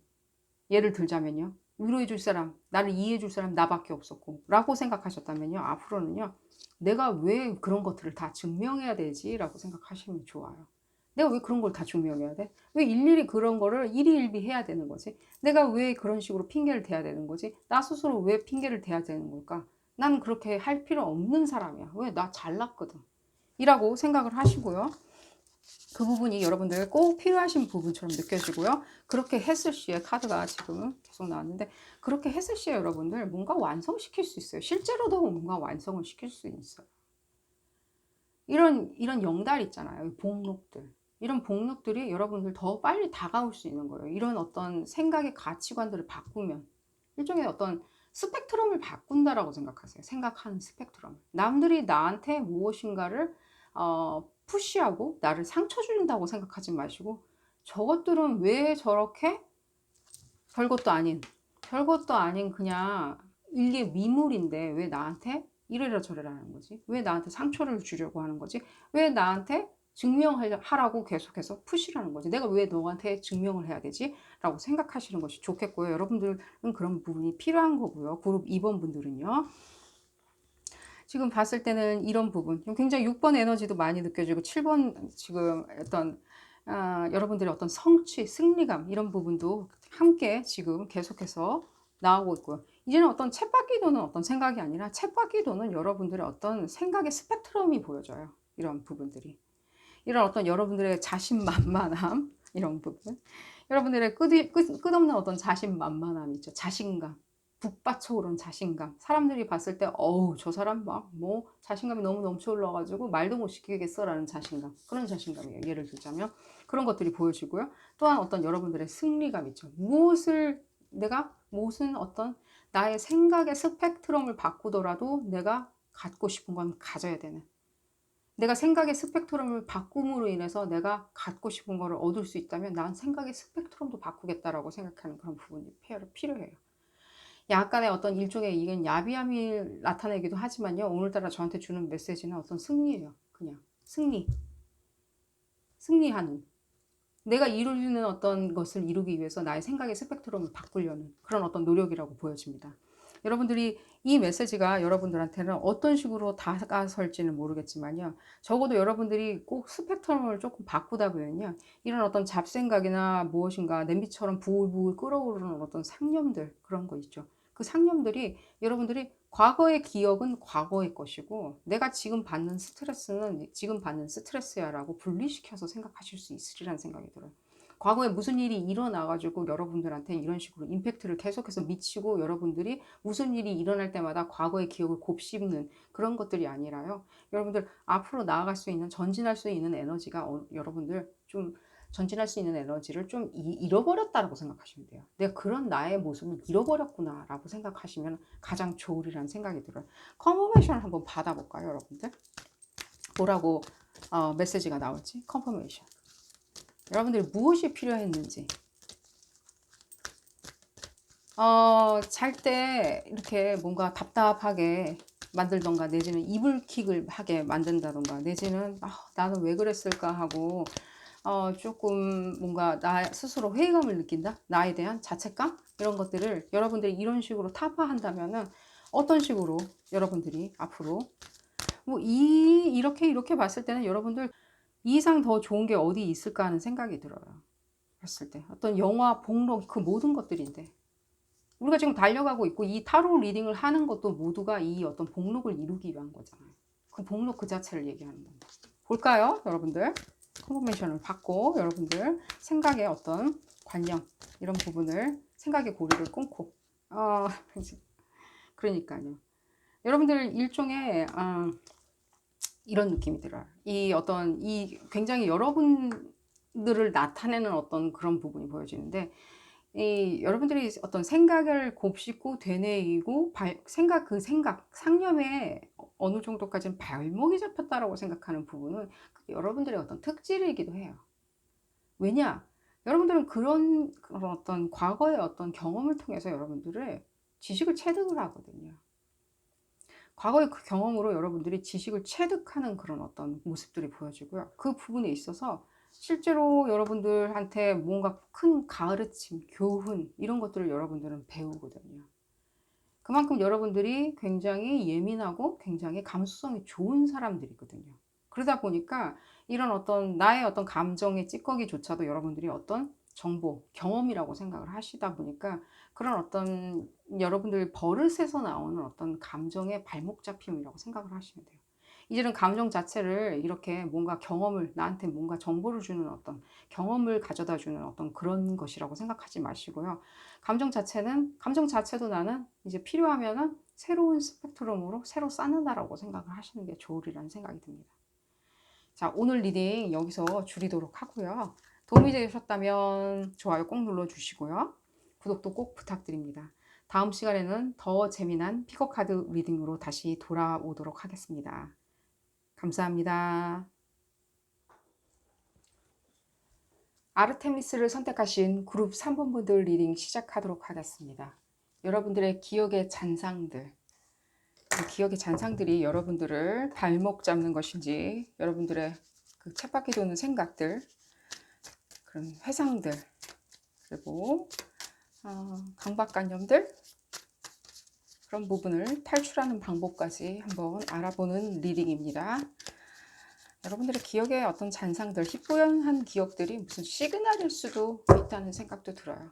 예를 들자면요. 위로해 줄 사람, 나를 이해해 줄 사람 나밖에 없었고 라고 생각하셨다면요. 앞으로는요. 내가 왜 그런 것들을 다 증명해야 되지? 라고 생각하시면 좋아요. 내가 왜 그런 걸 다 증명해야 돼? 왜 일일이 그런 거를 일희일비 해야 되는 거지? 내가 왜 그런 식으로 핑계를 대야 되는 거지? 나 스스로 왜 핑계를 대야 되는 걸까? 나는 그렇게 할 필요 없는 사람이야. 왜? 나 잘났거든. 이라고 생각을 하시고요. 그 부분이 여러분들 꼭 필요하신 부분처럼 느껴지고요. 그렇게 했을 시에 카드가 지금 계속 나왔는데 그렇게 했을 시에 여러분들 뭔가 완성시킬 수 있어요. 실제로도 뭔가 완성을 시킬 수 있어요. 이런 영달 있잖아요. 복록들. 이런 복록들이 여러분들 더 빨리 다가올 수 있는 거예요. 이런 어떤 생각의 가치관들을 바꾸면 일종의 어떤 스펙트럼을 바꾼다라고 생각하세요. 생각하는 스펙트럼. 남들이 나한테 무엇인가를 푸시하고 나를 상처 준다고 생각하지 마시고 저것들은 왜 저렇게 별것도 아닌 그냥 이게 미물인데 왜 나한테 이래라 저래라 하는 거지? 왜 나한테 상처를 주려고 하는 거지? 왜 나한테 증명하라고 계속해서 푸시라는 거지? 내가 왜 너한테 증명을 해야 되지? 라고 생각하시는 것이 좋겠고요. 여러분들은 그런 부분이 필요한 거고요. 그룹 2번 분들은요. 지금 봤을 때는 이런 부분 굉장히 6번 에너지도 많이 느껴지고 7번 지금 어떤 여러분들의 어떤 성취, 승리감 이런 부분도 함께 지금 계속해서 나오고 있고요. 이제는 어떤 쳇바퀴도는 어떤 생각이 아니라 쳇바퀴도는 여러분들의 어떤 생각의 스펙트럼이 보여져요. 이런 부분들이. 이런 어떤 여러분들의 자신만만함 이런 부분. 여러분들의 끝없는 어떤 자신만만함 있죠. 자신감. 북받쳐 오른 자신감. 사람들이 봤을 때 어우 저 사람 막 뭐 자신감이 너무 넘쳐 흘러가지고 말도 못 시키겠어라는 자신감. 그런 자신감이에요. 예를 들자면 그런 것들이 보여지고요. 또한 어떤 여러분들의 승리감 있죠. 무슨 어떤 나의 생각의 스펙트럼을 바꾸더라도 내가 갖고 싶은 건 가져야 되는 내가 생각의 스펙트럼을 바꿈으로 인해서 내가 갖고 싶은 거를 얻을 수 있다면 난 생각의 스펙트럼도 바꾸겠다라고 생각하는 그런 부분이 필요해요. 약간의 어떤 일종의 이건 야비함이 나타내기도 하지만요. 오늘따라 저한테 주는 메시지는 어떤 승리예요. 그냥 승리하는 내가 이루는 어떤 것을 이루기 위해서 나의 생각의 스펙트럼을 바꾸려는 그런 어떤 노력이라고 보여집니다. 여러분들이 이 메시지가 여러분들한테는 어떤 식으로 다가설지는 모르겠지만요. 적어도 여러분들이 꼭 스펙트럼을 조금 바꾸다 보면요. 이런 어떤 잡생각이나 무엇인가 냄비처럼 부글부글 끓어오르는 어떤 상념들 그런 거 있죠. 그 상념들이 여러분들이 과거의 기억은 과거의 것이고 내가 지금 받는 스트레스는 지금 받는 스트레스야 라고 분리시켜서 생각하실 수 있으리라는 생각이 들어요. 과거에 무슨 일이 일어나가지고 여러분들한테 이런 식으로 임팩트를 계속해서 미치고 여러분들이 무슨 일이 일어날 때마다 과거의 기억을 곱씹는 그런 것들이 아니라요. 여러분들 앞으로 나아갈 수 있는 전진할 수 있는 에너지가 여러분들 좀 전진할 수 있는 에너지를 좀 잃어버렸다라고 생각하시면 돼요. 내가 그런 나의 모습을 잃어버렸구나 라고 생각하시면 가장 좋으리라는 생각이 들어요. 컨퍼메이션을 한번 받아볼까요, 여러분들? 뭐라고 메시지가 나올지 컨퍼메이션. 여러분들이 무엇이 필요했는지 잘 때 이렇게 뭔가 답답하게 만들던가 내지는 이불킥을 하게 만든다던가 내지는 나는 왜 그랬을까 하고 조금 뭔가 나 스스로 회의감을 느낀다? 나에 대한 자책감? 이런 것들을 여러분들이 이런 식으로 타파한다면은 어떤 식으로 여러분들이 앞으로 뭐 이렇게 봤을 때는 여러분들 이 이상 더 좋은 게 어디 있을까 하는 생각이 들어요. 봤을 때 어떤 영화, 복록 그 모든 것들인데 우리가 지금 달려가고 있고 이 타로 리딩을 하는 것도 모두가 이 어떤 복록을 이루기 위한 거잖아요. 그 복록 그 자체를 얘기하는 겁니다. 볼까요, 여러분들? 컨퍼메이션을 받고 여러분들 생각의 어떤 관념 이런 부분을 생각의 고리를 끊고 그러니까요. 여러분들 일종의 이런 느낌이 들어요. 이 굉장히 여러분들을 나타내는 어떤 그런 부분이 보여지는데 여러분들이 어떤 생각을 곱씹고 되뇌이고 상념에 어느 정도까지는 발목이 잡혔다라고 생각하는 부분은 그게 여러분들의 어떤 특질이기도 해요. 왜냐? 여러분들은 그런 어떤 과거의 어떤 경험을 통해서 여러분들의 지식을 체득을 하거든요. 과거의 그 경험으로 여러분들이 지식을 체득하는 그런 어떤 모습들이 보여지고요. 그 부분에 있어서 실제로 여러분들한테 뭔가 큰 가르침, 교훈 이런 것들을 여러분들은 배우거든요. 그만큼 여러분들이 굉장히 예민하고 굉장히 감수성이 좋은 사람들이거든요. 그러다 보니까 이런 어떤 나의 어떤 감정의 찌꺼기조차도 여러분들이 어떤 정보, 경험이라고 생각을 하시다 보니까 그런 어떤 여러분들 버릇에서 나오는 어떤 감정의 발목 잡힘이라고 생각을 하시면 돼요. 이제는 감정 자체를 이렇게 뭔가 경험을, 나한테 뭔가 정보를 주는 어떤 경험을 가져다 주는 어떤 그런 것이라고 생각하지 마시고요. 감정 자체도 나는 이제 필요하면은 새로운 스펙트럼으로 새로 쌓는다라고 생각을 하시는 게 좋으리라는 생각이 듭니다. 자, 오늘 리딩 여기서 줄이도록 하고요. 도움이 되셨다면 좋아요 꼭 눌러주시고요. 구독도 꼭 부탁드립니다. 다음 시간에는 더 재미난 피커카드 리딩으로 다시 돌아오도록 하겠습니다. 감사합니다. 아르테미스를 선택하신 그룹 3번 분들 리딩 시작하도록 하겠습니다. 여러분들의 기억의 잔상들, 그 기억의 잔상들이 여러분들을 발목 잡는 것인지, 여러분들의 그 쳇바퀴 도는 생각들, 그런 회상들, 그리고 강박관념들, 그런 부분을 탈출하는 방법까지 한번 알아보는 리딩입니다. 여러분들의 기억의 어떤 잔상들, 희뿌연한 기억들이 무슨 시그널일 수도 있다는 생각도 들어요.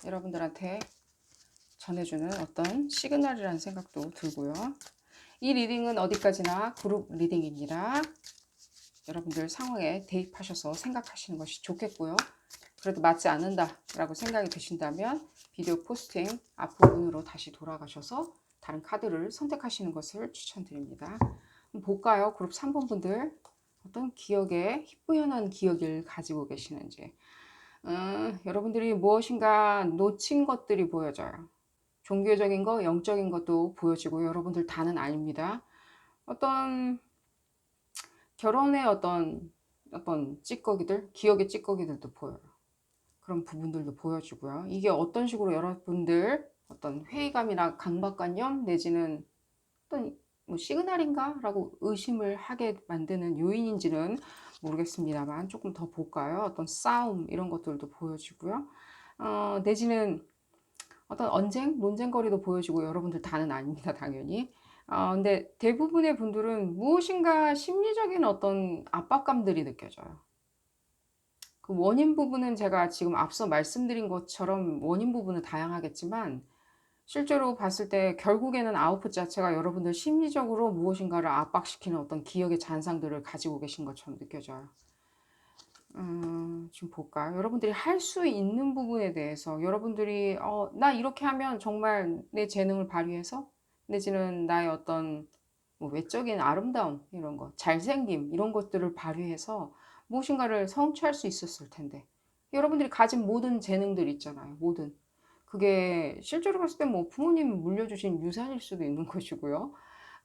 여러분들한테 전해주는 어떤 시그널이라는 생각도 들고요. 이 리딩은 어디까지나 그룹 리딩입니다. 여러분들 상황에 대입하셔서 생각하시는 것이 좋겠고요. 그래도 맞지 않는다라고 생각이 드신다면 비디오 포스팅 앞부분으로 다시 돌아가셔서 다른 카드를 선택하시는 것을 추천드립니다. 한번 볼까요? 그룹 3번 분들 어떤 기억에 희뿌연한 기억을 가지고 계시는지. 여러분들이 무엇인가 놓친 것들이 보여져요. 종교적인 거, 영적인 것도 보여지고 여러분들 다는 아닙니다. 어떤 결혼의 어떤 찌꺼기들, 기억의 찌꺼기들도 보여요. 그런 부분들도 보여지고요. 이게 어떤 식으로 여러분들 어떤 회의감이나 강박관념 내지는 어떤 뭐 시그널인가? 라고 의심을 하게 만드는 요인인지는 모르겠습니다만 조금 더 볼까요? 어떤 싸움 이런 것들도 보여지고요. 내지는 어떤 언쟁, 논쟁거리도 보여지고 여러분들 다는 아닙니다, 당연히. 근데 대부분의 분들은 무엇인가 심리적인 어떤 압박감들이 느껴져요. 그 원인 부분은 제가 지금 앞서 말씀드린 것처럼 원인 부분은 다양하겠지만 실제로 봤을 때 결국에는 아웃풋 자체가 여러분들 심리적으로 무엇인가를 압박시키는 어떤 기억의 잔상들을 가지고 계신 것처럼 느껴져요. 지금 볼까요? 여러분들이 할 수 있는 부분에 대해서 여러분들이 나 이렇게 하면 정말 내 재능을 발휘해서 내지는 나의 어떤 뭐 외적인 아름다움 이런 거, 잘생김 이런 것들을 발휘해서 무엇인가를 성취할 수 있었을 텐데 여러분들이 가진 모든 재능들 있잖아요. 모든 그게 실제로 봤을 때 뭐 부모님 물려주신 유산일 수도 있는 것이고요.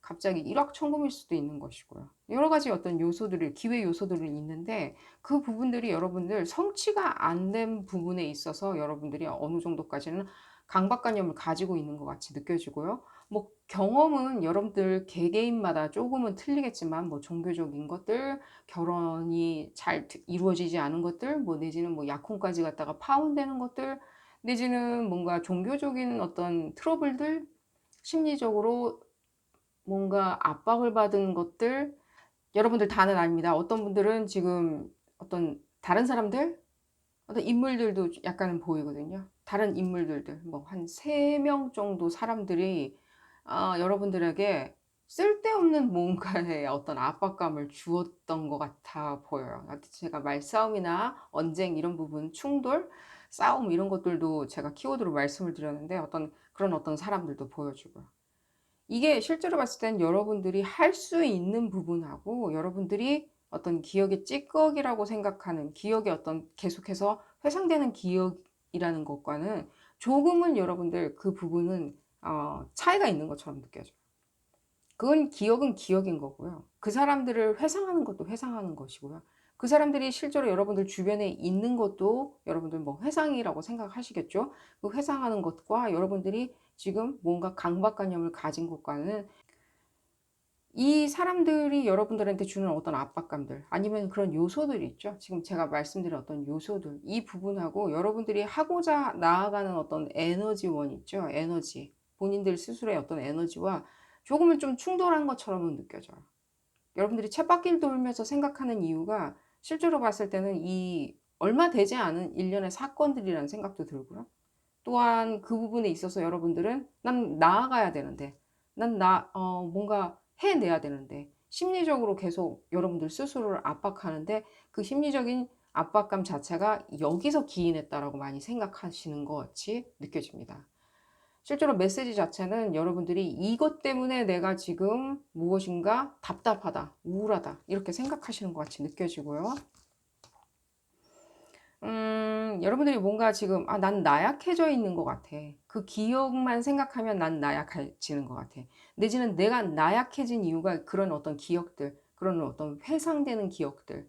갑자기 일확천금일 수도 있는 것이고요. 여러 가지 어떤 요소들이, 기회 요소들이 있는데 그 부분들이 여러분들 성취가 안 된 부분에 있어서 여러분들이 어느 정도까지는 강박관념을 가지고 있는 것 같이 느껴지고요. 뭐 경험은 여러분들 개개인마다 조금은 틀리겠지만 뭐 종교적인 것들, 결혼이 잘 이루어지지 않은 것들, 뭐 내지는 뭐 약혼까지 갔다가 파혼되는 것들, 내지는 뭔가 종교적인 어떤 트러블들, 심리적으로 뭔가 압박을 받은 것들, 여러분들 다는 아닙니다. 어떤 분들은 지금 어떤 다른 사람들, 어떤 인물들도 약간은 보이거든요. 다른 인물들들, 뭐 한 3명 정도 사람들이 여러분들에게 쓸데없는 뭔가의 어떤 압박감을 주었던 것 같아 보여요. 제가 말싸움이나 언쟁 이런 부분, 충돌, 싸움 이런 것들도 제가 키워드로 말씀을 드렸는데 그런 어떤 사람들도 보여주고요. 이게 실제로 봤을 땐 여러분들이 할 수 있는 부분하고 여러분들이 어떤 기억의 찌꺼기라고 생각하는 기억의 어떤 계속해서 회상되는 기억 기억이라는 것과는 조금은 여러분들 그 부분은 차이가 있는 것처럼 느껴져요. 그건 기억은 기억인 거고요. 그 사람들을 회상하는 것도 회상하는 것이고요. 그 사람들이 실제로 여러분들 주변에 있는 것도 여러분들 뭐 회상이라고 생각하시겠죠. 그 회상하는 것과 여러분들이 지금 뭔가 강박관념을 가진 것과는 이 사람들이 여러분들한테 주는 어떤 압박감들 아니면 그런 요소들이 있죠. 지금 제가 말씀드린 어떤 요소들, 이 부분하고 여러분들이 하고자 나아가는 어떤 에너지원 있죠. 에너지, 본인들 스스로의 어떤 에너지와 조금은 좀 충돌한 것처럼은 느껴져요. 여러분들이 쳇바퀴를 돌면서 생각하는 이유가 실제로 봤을 때는 이 얼마 되지 않은 일련의 사건들이라는 생각도 들고요. 또한 그 부분에 있어서 여러분들은 난 나아가야 되는데 뭔가 해내야 되는데 심리적으로 계속 여러분들 스스로를 압박하는데 그 심리적인 압박감 자체가 여기서 기인했다라고 많이 생각하시는 것 같이 느껴집니다. 실제로 메시지 자체는 여러분들이 이것 때문에 내가 지금 무엇인가 답답하다, 우울하다 이렇게 생각하시는 것 같이 느껴지고요. 여러분들이 뭔가 지금 난 나약해져 있는 것 같아. 그 기억만 생각하면 난 나약해지는 것 같아. 내지는 내가 나약해진 이유가 그런 어떤 기억들, 그런 어떤 회상되는 기억들,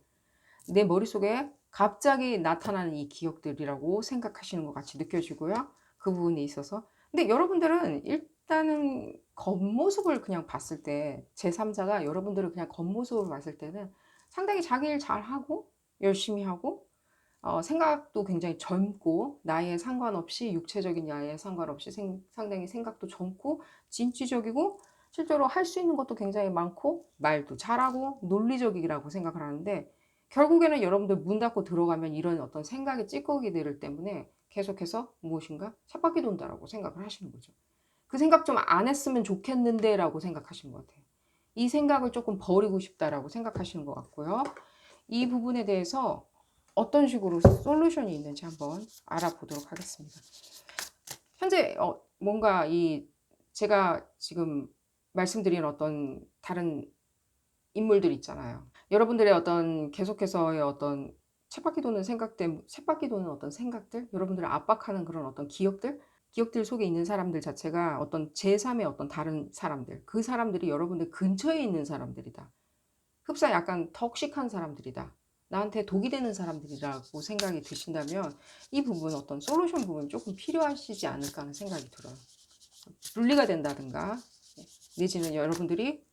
내 머릿속에 갑자기 나타나는 이 기억들이라고 생각하시는 것 같이 느껴지고요. 그 부분에 있어서. 근데 여러분들은 일단은 겉모습을 그냥 봤을 때, 제3자가 여러분들을 그냥 겉모습을 봤을 때는 상당히 자기 일 잘하고, 열심히 하고, 생각도 굉장히 젊고, 나이에 상관없이, 육체적인 나이에 상관없이 상당히 생각도 젊고, 진취적이고, 실제로 할 수 있는 것도 굉장히 많고, 말도 잘하고, 논리적이라고 생각을 하는데, 결국에는 여러분들 문 닫고 들어가면 이런 어떤 생각의 찌꺼기들 때문에 계속해서 무엇인가 쳇바퀴 돈다라고 생각을 하시는 거죠. 그 생각 좀 안 했으면 좋겠는데 라고 생각하시는 것 같아요. 이 생각을 조금 버리고 싶다라고 생각하시는 것 같고요. 이 부분에 대해서 어떤 식으로 솔루션이 있는지 한번 알아보도록 하겠습니다. 현재 뭔가 제가 지금 말씀드린 어떤 다른 인물들 있잖아요. 여러분들의 어떤 계속해서의 어떤 쳇바퀴 도는 어떤 생각들, 여러분들을 압박하는 그런 어떤 기억들 속에 있는 사람들 자체가 어떤 제3의 어떤 다른 사람들, 그 사람들이 여러분들 근처에 있는 사람들이다. 흡사 약간 턱식한 사람들이다. 나한테 독이 되는 사람들이라고 생각이 드신다면 이 부분 어떤 솔루션 부분 조금 필요하시지 않을까 하는 생각이 들어요. 분리가 된다든가 내지는 여러분들이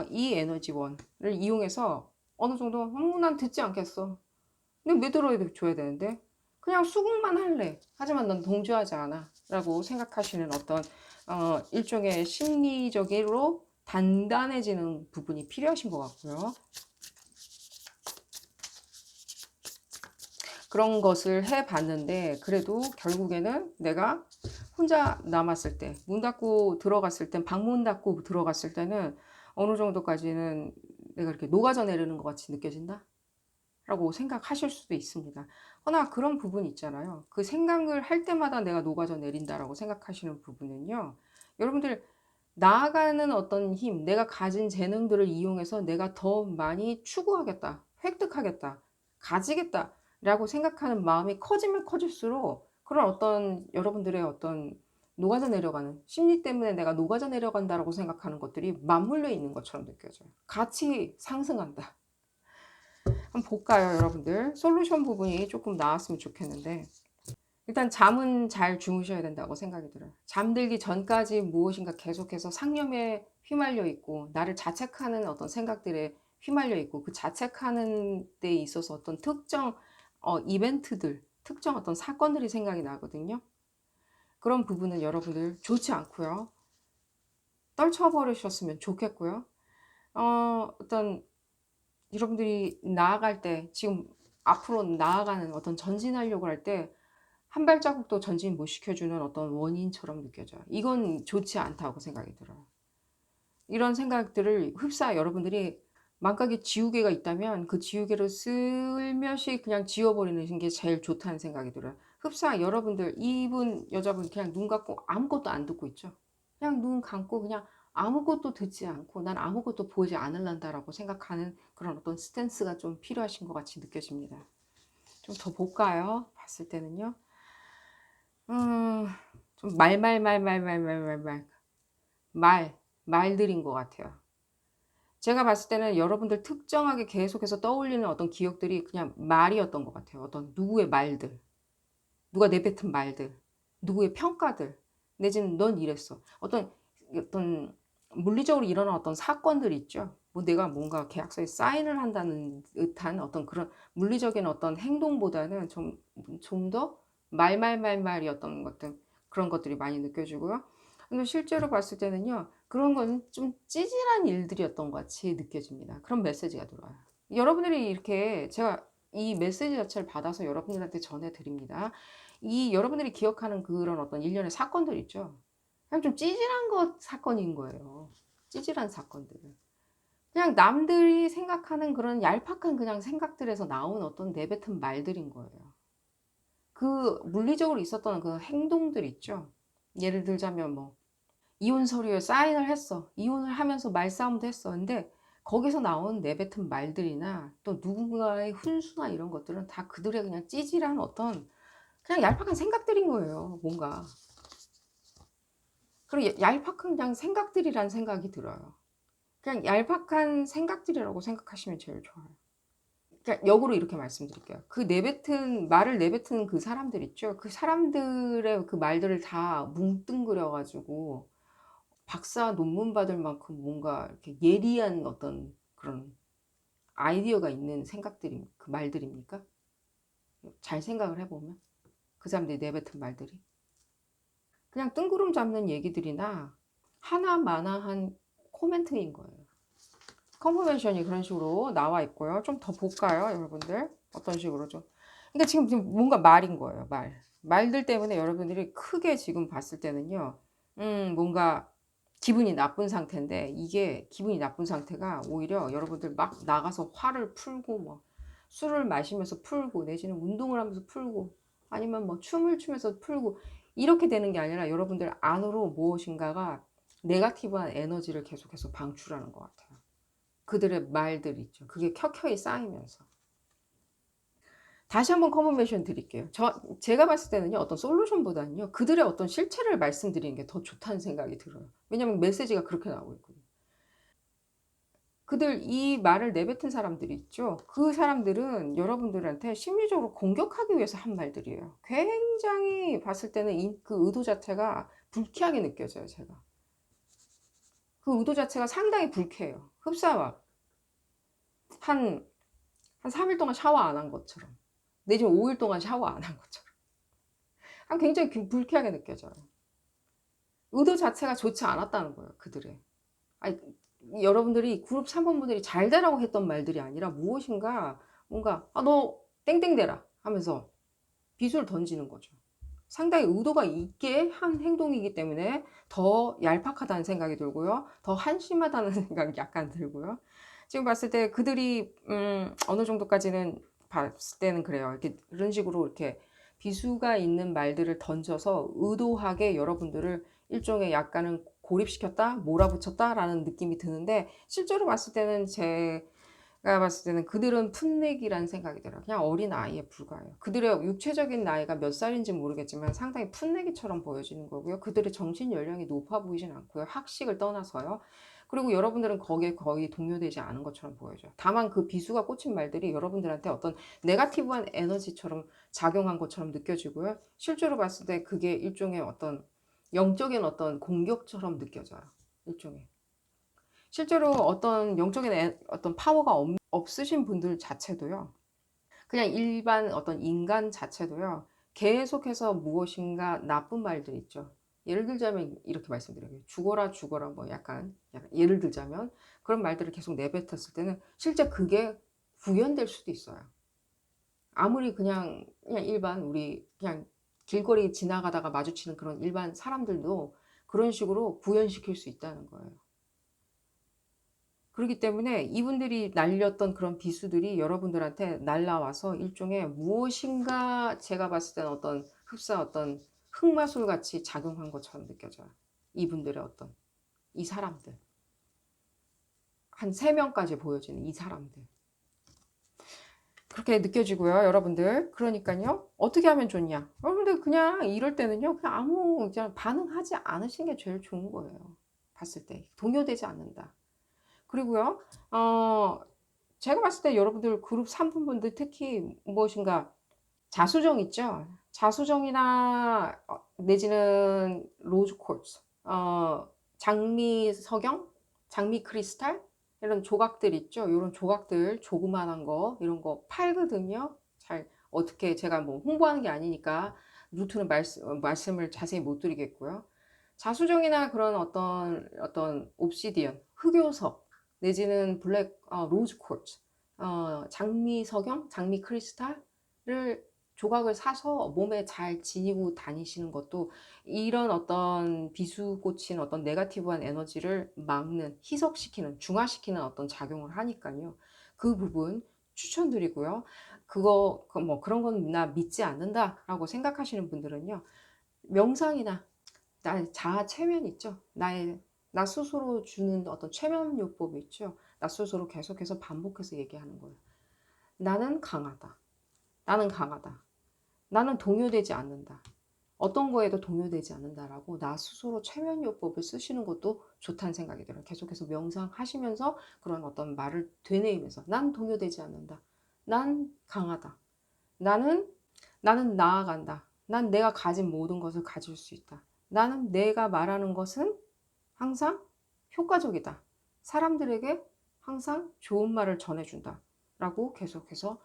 이 에너지원을 이용해서 어느 정도 난 듣지 않겠어. 근데 왜 들어줘야 되는데? 그냥 수긍만 할래. 하지만 넌 동조하지 않아. 라고 생각하시는 어떤 일종의 심리적으로 단단해지는 부분이 필요하신 것 같고요. 그런 것을 해봤는데 그래도 결국에는 내가 혼자 남았을 때, 문 닫고 들어갔을 때, 방문 닫고 들어갔을 때는 어느 정도까지는 내가 이렇게 녹아져 내리는 것 같이 느껴진다? 라고 생각하실 수도 있습니다. 허나 그런 부분 있잖아요. 그 생각을 할 때마다 내가 녹아져 내린다라고 생각하시는 부분은요. 여러분들 나아가는 어떤 힘, 내가 가진 재능들을 이용해서 내가 더 많이 추구하겠다, 획득하겠다, 가지겠다 라고 생각하는 마음이 커지면 커질수록 그런 어떤 여러분들의 어떤 녹아져 내려가는 심리 때문에 내가 녹아져 내려간다라고 생각하는 것들이 맞물려 있는 것처럼 느껴져요. 같이 상승한다. 한번 볼까요, 여러분들? 솔루션 부분이 조금 나왔으면 좋겠는데 일단 잠은 잘 주무셔야 된다고 생각이 들어요. 잠들기 전까지 무엇인가 계속해서 상념에 휘말려 있고 나를 자책하는 어떤 생각들에 휘말려 있고 그 자책하는 데 있어서 어떤 특정 이벤트들, 특정 어떤 사건들이 생각이 나거든요. 그런 부분은 여러분들 좋지 않고요. 떨쳐버리셨으면 좋겠고요. 어떤 여러분들이 나아갈 때 지금 앞으로 나아가는 어떤 전진하려고 할 때 한 발자국도 전진 못 시켜주는 어떤 원인처럼 느껴져요. 이건 좋지 않다고 생각이 들어요. 이런 생각들을 흡사 여러분들이 망각의 지우개가 있다면 그 지우개를 슬며시 그냥 지워버리는 게 제일 좋다는 생각이 들어요. 흡사 여러분들 이분 여자분 그냥 눈 감고 아무것도 안 듣고 있죠. 그냥 눈 감고 그냥 아무것도 듣지 않고 난 아무것도 보지 않을란다라고 생각하는 그런 어떤 스탠스가 좀 필요하신 것 같이 느껴집니다. 좀 더 볼까요? 봤을 때는요. 좀 말들인 것 같아요. 제가 봤을 때는 여러분들 특정하게 계속해서 떠올리는 어떤 기억들이 그냥 말이었던 것 같아요. 어떤 누구의 말들, 누가 내뱉은 말들, 누구의 평가들, 내지는 "넌 이랬어." 어떤 물리적으로 일어난 어떤 사건들 있죠. 뭐 내가 뭔가 계약서에 사인을 한다는 듯한 어떤 그런 물리적인 어떤 행동보다는 좀 더 말이었던 것들, 그런 것들이 많이 느껴지고요. 근데 실제로 봤을 때는요, 그런 거는 좀 찌질한 일들이었던 것 같이 느껴집니다. 그런 메시지가 들어와요. 여러분들이 이렇게 제가 이 메시지 자체를 받아서 여러분들한테 전해 드립니다. 이 여러분들이 기억하는 그런 어떤 일련의 사건들 있죠. 그냥 좀 찌질한 사건인 거예요. 찌질한 사건들. 그냥 남들이 생각하는 그런 얄팍한 그냥 생각들에서 나온 어떤 내뱉은 말들인 거예요. 그 물리적으로 있었던 그 행동들 있죠. 예를 들자면 뭐 이혼 서류에 사인을 했어. 이혼을 하면서 말싸움도 했어. 근데 거기서 나온 내뱉은 말들이나 또 누군가의 훈수나 이런 것들은 다 그들의 그냥 찌질한 어떤 그냥 얄팍한 생각들인 거예요, 뭔가. 그리고 얄팍한 그냥 생각들이란 생각이 들어요. 그냥 얄팍한 생각들이라고 생각하시면 제일 좋아요. 그러니까 역으로 이렇게 말씀드릴게요. 그 말을 내뱉은 그 사람들 있죠. 그 사람들의 그 말들을 다 뭉뚱그려 가지고 박사 논문 받을 만큼 뭔가 이렇게 예리한 어떤 그런 아이디어가 있는 그 말들입니까? 잘 생각을 해 보면 그 사람들이 내뱉은 말들이 그냥 뜬구름 잡는 얘기들이나 하나마나한 코멘트인 거예요. 컨퍼메이션이 그런 식으로 나와 있고요. 좀 더 볼까요, 여러분들? 어떤 식으로 좀. 그러니까 지금 뭔가 말인 거예요, 말. 말들 때문에 여러분들이 크게 지금 봤을 때는요, 뭔가 기분이 나쁜 상태인데, 이게 기분이 나쁜 상태가 오히려 여러분들 막 나가서 화를 풀고, 뭐, 술을 마시면서 풀고, 내지는 운동을 하면서 풀고, 아니면 뭐 춤을 추면서 풀고, 이렇게 되는 게 아니라 여러분들 안으로 무엇인가가 네거티브한 에너지를 계속해서 방출하는 것 같아요. 그들의 말들 있죠. 그게 켜켜이 쌓이면서. 다시 한번 컨퍼메이션 드릴게요. 제가 봤을 때는요, 어떤 솔루션보다는요, 그들의 어떤 실체를 말씀드리는 게 더 좋다는 생각이 들어요. 왜냐면 메시지가 그렇게 나오고 있거든요. 이 말을 내뱉은 사람들이 있죠. 그 사람들은 여러분들한테 심리적으로 공격하기 위해서 한 말들이에요. 굉장히 봤을 때는 그 의도 자체가 불쾌하게 느껴져요, 제가. 그 의도 자체가 상당히 불쾌해요. 흡사와 한 3일 동안 샤워 안 한 것처럼. 내지는 5일 동안 샤워 안 한 것처럼. 굉장히 불쾌하게 느껴져요. 의도 자체가 좋지 않았다는 거예요, 그들의. 아니, 여러분들이 그룹 3번분들이 잘 되라고 했던 말들이 아니라 무엇인가 뭔가 너 땡땡대라 하면서 비수를 던지는 거죠. 상당히 의도가 있게 한 행동이기 때문에 더 얄팍하다는 생각이 들고요. 더 한심하다는 생각이 약간 들고요. 지금 봤을 때 그들이 어느 정도까지는 봤을 때는 그래요. 이런 식으로 이렇게 비수가 있는 말들을 던져서 의도하게 여러분들을 일종의 약간은 고립시켰다, 몰아붙였다라는 느낌이 드는데 실제로 봤을 때는 제가 봤을 때는 그들은 풋내기라는 생각이 들어요. 그냥 어린 아이에 불과해요. 그들의 육체적인 나이가 몇 살인지 모르겠지만 상당히 풋내기처럼 보여지는 거고요. 그들의 정신 연령이 높아 보이진 않고요. 학식을 떠나서요. 그리고 여러분들은 거기에 거의 동요되지 않은 것처럼 보여져요. 다만 그 비수가 꽂힌 말들이 여러분들한테 어떤 네거티브한 에너지처럼 작용한 것처럼 느껴지고요. 실제로 봤을 때 그게 일종의 어떤 영적인 어떤 공격처럼 느껴져요. 일종의. 실제로 어떤 영적인 어떤 파워가 없으신 분들 자체도요. 그냥 일반 어떤 인간 자체도요. 계속해서 무엇인가 나쁜 말들 있죠. 예를 들자면 이렇게 말씀드려요. 죽어라 죽어라 뭐 약간 예를 들자면 그런 말들을 계속 내뱉었을 때는 실제 그게 구현될 수도 있어요. 아무리 그냥 일반 우리 그냥 길거리 지나가다가 마주치는 그런 일반 사람들도 그런 식으로 구현시킬 수 있다는 거예요. 그렇기 때문에 이분들이 날렸던 그런 비수들이 여러분들한테 날라와서 일종의 무엇인가 제가 봤을 때는 어떤 흑마술 같이 작용한 것처럼 느껴져요. 이분들의 이 사람들. 한 3명까지 보여지는 이 사람들. 그렇게 느껴지고요, 여러분들. 그러니까요, 어떻게 하면 좋냐? 여러분들 그냥 이럴 때는요, 그냥 그냥 반응하지 않으시는 게 제일 좋은 거예요. 봤을 때 동요되지 않는다. 그리고요, 제가 봤을 때 여러분들 그룹 3분분들 특히 무엇인가 자수정 있죠? 자수정이나 내지는 로즈 콜츠, 장미 석영, 장미 크리스탈 이런 조각들 있죠? 이런 조각들 조그만한 거 이런 거 팔거든요. 잘 어떻게 제가 뭐 홍보하는 게 아니니까 루트는 말씀을 자세히 못 드리겠고요. 자수정이나 그런 어떤 옵시디언, 흑요석 내지는 로즈 콜츠, 장미 석영, 장미 크리스탈을 조각을 사서 몸에 잘 지니고 다니시는 것도 이런 어떤 비수꽂힌 어떤 네거티브한 에너지를 막는, 희석시키는, 중화시키는 어떤 작용을 하니까요. 그 부분 추천드리고요. 뭐 그런 건 나 믿지 않는다라고 생각하시는 분들은요. 명상이나 나의 자아 체면 있죠. 나 스스로 주는 어떤 최면 요법 있죠. 나 스스로 계속해서 반복해서 얘기하는 거예요. 나는 강하다. 나는 강하다. 나는 동요되지 않는다. 어떤 거에도 동요되지 않는다라고 나 스스로 최면요법을 쓰시는 것도 좋다는 생각이 들어요. 계속해서 명상하시면서 그런 어떤 말을 되뇌이면서 난 동요되지 않는다. 난 강하다. 나는 나아간다. 난 내가 가진 모든 것을 가질 수 있다. 나는 내가 말하는 것은 항상 효과적이다. 사람들에게 항상 좋은 말을 전해준다. 라고 계속해서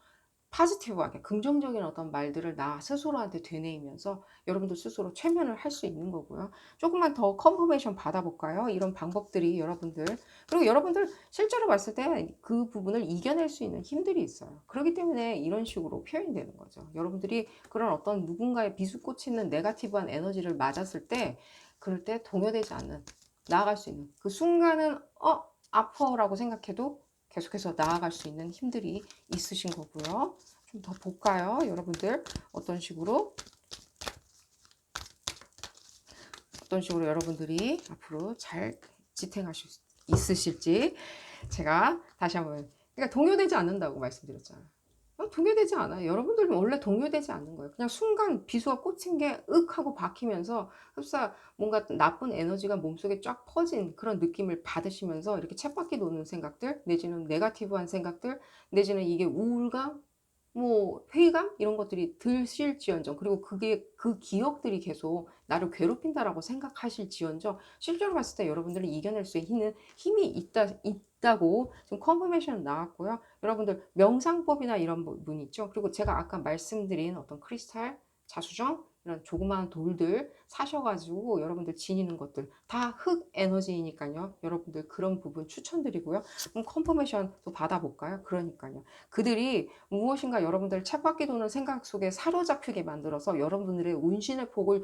파지티브하게 긍정적인 어떤 말들을 나 스스로한테 되뇌이면서 여러분들 스스로 최면을 할 수 있는 거고요. 조금만 더 컨퍼메이션 받아볼까요? 이런 방법들이 여러분들 그리고 여러분들 실제로 봤을 때 그 부분을 이겨낼 수 있는 힘들이 있어요. 그렇기 때문에 이런 식으로 표현이 되는 거죠. 여러분들이 그런 어떤 누군가의 비수꽂히는 네거티브한 에너지를 맞았을 때 그럴 때 동요되지 않는 나아갈 수 있는 그 순간은 아퍼라고 생각해도 계속해서 나아갈 수 있는 힘들이 있으신 거고요. 좀 더 볼까요? 여러분들 어떤 식으로 여러분들이 앞으로 잘 지탱하실 수 있으실지 제가 다시 한번 그러니까 동요되지 않는다고 말씀드렸잖아요. 동요되지 않아요. 여러분들은 원래 동요되지 않는 거예요. 그냥 순간 비수가 꽂힌 게 윽 하고 박히면서 흡사 뭔가 나쁜 에너지가 몸속에 쫙 퍼진 그런 느낌을 받으시면서 이렇게 쳇바퀴 도는 생각들 내지는 네거티브한 생각들 내지는 이게 우울감 뭐 회의감 이런 것들이 드실지언정 그리고 그게 그 기억들이 계속 나를 괴롭힌다라고 생각하실지언정 실제로 봤을 때 여러분들은 이겨낼 수 있는 힘이 있다고 지금 컨퍼메이션 나왔고요. 여러분들 명상법이나 이런 부분 있죠. 그리고 제가 아까 말씀드린 어떤 크리스탈, 자수정 이런 조그마한 돌들 사셔가지고 여러분들 지니는 것들 다 흙 에너지이니까요. 여러분들 그런 부분 추천드리고요. 그럼 컨퍼메이션 또 받아볼까요? 그러니까요. 그들이 무엇인가 여러분들 쳇바퀴 도는 생각 속에 사로잡히게 만들어서 여러분들의 운신의 폭을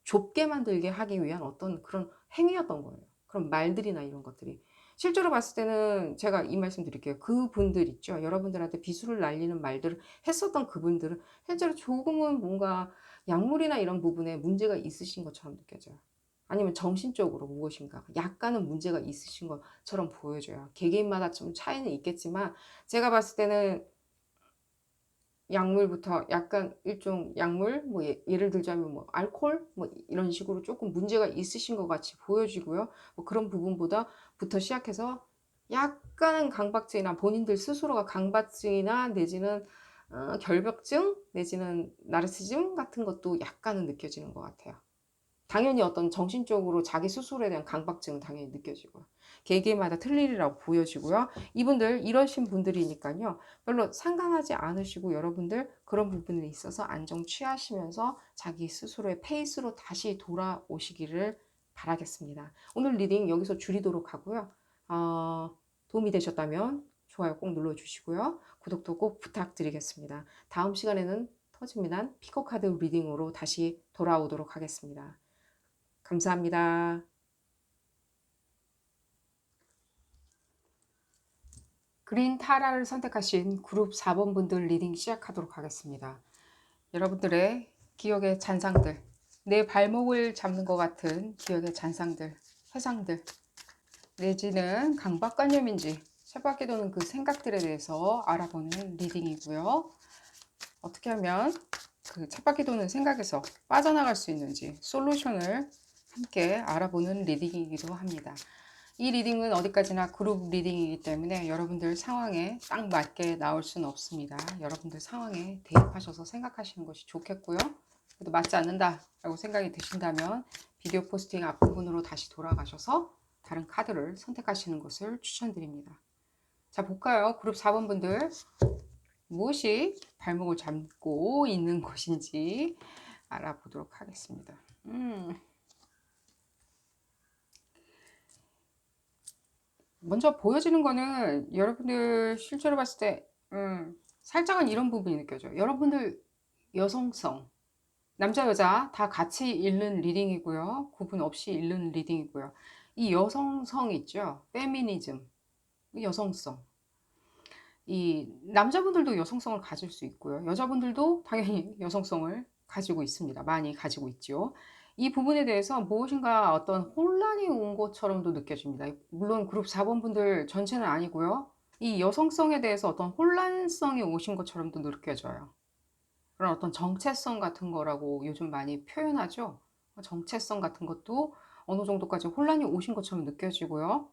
좁게 만들게 하기 위한 어떤 그런 행위였던 거예요. 그런 말들이나 이런 것들이. 실제로 봤을 때는 제가 이 말씀 드릴게요. 그분들 있죠. 여러분들한테 비수를 날리는 말들을 했었던 그분들은 실제로 조금은 뭔가 약물이나 이런 부분에 문제가 있으신 것처럼 느껴져요. 아니면 정신적으로 무엇인가 약간은 문제가 있으신 것처럼 보여져요. 개개인마다 좀 차이는 있겠지만 제가 봤을 때는 약물부터 약간 일종 약물 뭐 예를 들자면 뭐 알코올 뭐 이런 식으로 조금 문제가 있으신 것 같이 보여지고요. 뭐 그런 부분보다부터 시작해서 약간은 강박증이나 본인들 스스로가 강박증이나 내지는 결벽증 내지는 나르시즘 같은 것도 약간은 느껴지는 것 같아요. 당연히 어떤 정신적으로 자기 스스로에 대한 강박증은 당연히 느껴지고요. 개개인마다 틀리리라고 보여지고요. 이분들 이러신 분들이니까요. 별로 상관하지 않으시고 여러분들 그런 부분에 있어서 안정 취하시면서 자기 스스로의 페이스로 다시 돌아오시기를 바라겠습니다. 오늘 리딩 여기서 줄이도록 하고요. 도움이 되셨다면 좋아요 꼭 눌러주시고요. 구독도 꼭 부탁드리겠습니다. 다음 시간에는 터지미난 피코카드 리딩으로 다시 돌아오도록 하겠습니다. 감사합니다. 그린 타라를 선택하신 그룹 4번 분들 리딩 시작하도록 하겠습니다. 여러분들의 기억의 잔상들, 내 발목을 잡는 것 같은 기억의 잔상들, 회상들, 내지는 강박관념인지 쳇바퀴 도는 그 생각들에 대해서 알아보는 리딩이고요. 어떻게 하면 그 쳇바퀴 도는 생각에서 빠져나갈 수 있는지 솔루션을 함께 알아보는 리딩이기도 합니다. 이 리딩은 어디까지나 그룹 리딩이기 때문에 여러분들 상황에 딱 맞게 나올 수는 없습니다. 여러분들 상황에 대입하셔서 생각하시는 것이 좋겠고요. 그래도 맞지 않는다 라고 생각이 드신다면 비디오 포스팅 앞부분으로 다시 돌아가셔서 다른 카드를 선택하시는 것을 추천드립니다. 자, 볼까요? 그룹 4번 분들 무엇이 발목을 잡고 있는 것인지 알아보도록 하겠습니다. 먼저 보여지는 거는 여러분들 실제로 봤을 때 살짝은 이런 부분이 느껴져요. 여러분들 여성성, 남자 여자 다 같이 읽는 리딩이고요. 구분 없이 읽는 리딩이고요. 이 여성성 있죠. 페미니즘, 여성성. 이 남자분들도 여성성을 가질 수 있고요. 여자분들도 당연히 여성성을 가지고 있습니다. 많이 가지고 있죠. 이 부분에 대해서 무엇인가 어떤 혼란이 온 것처럼도 느껴집니다. 물론 그룹 4번 분들 전체는 아니고요. 이 여성성에 대해서 어떤 혼란성이 오신 것처럼도 느껴져요. 그런 어떤 정체성 같은 거라고 요즘 많이 표현하죠. 정체성 같은 것도 어느 정도까지 혼란이 오신 것처럼 느껴지고요.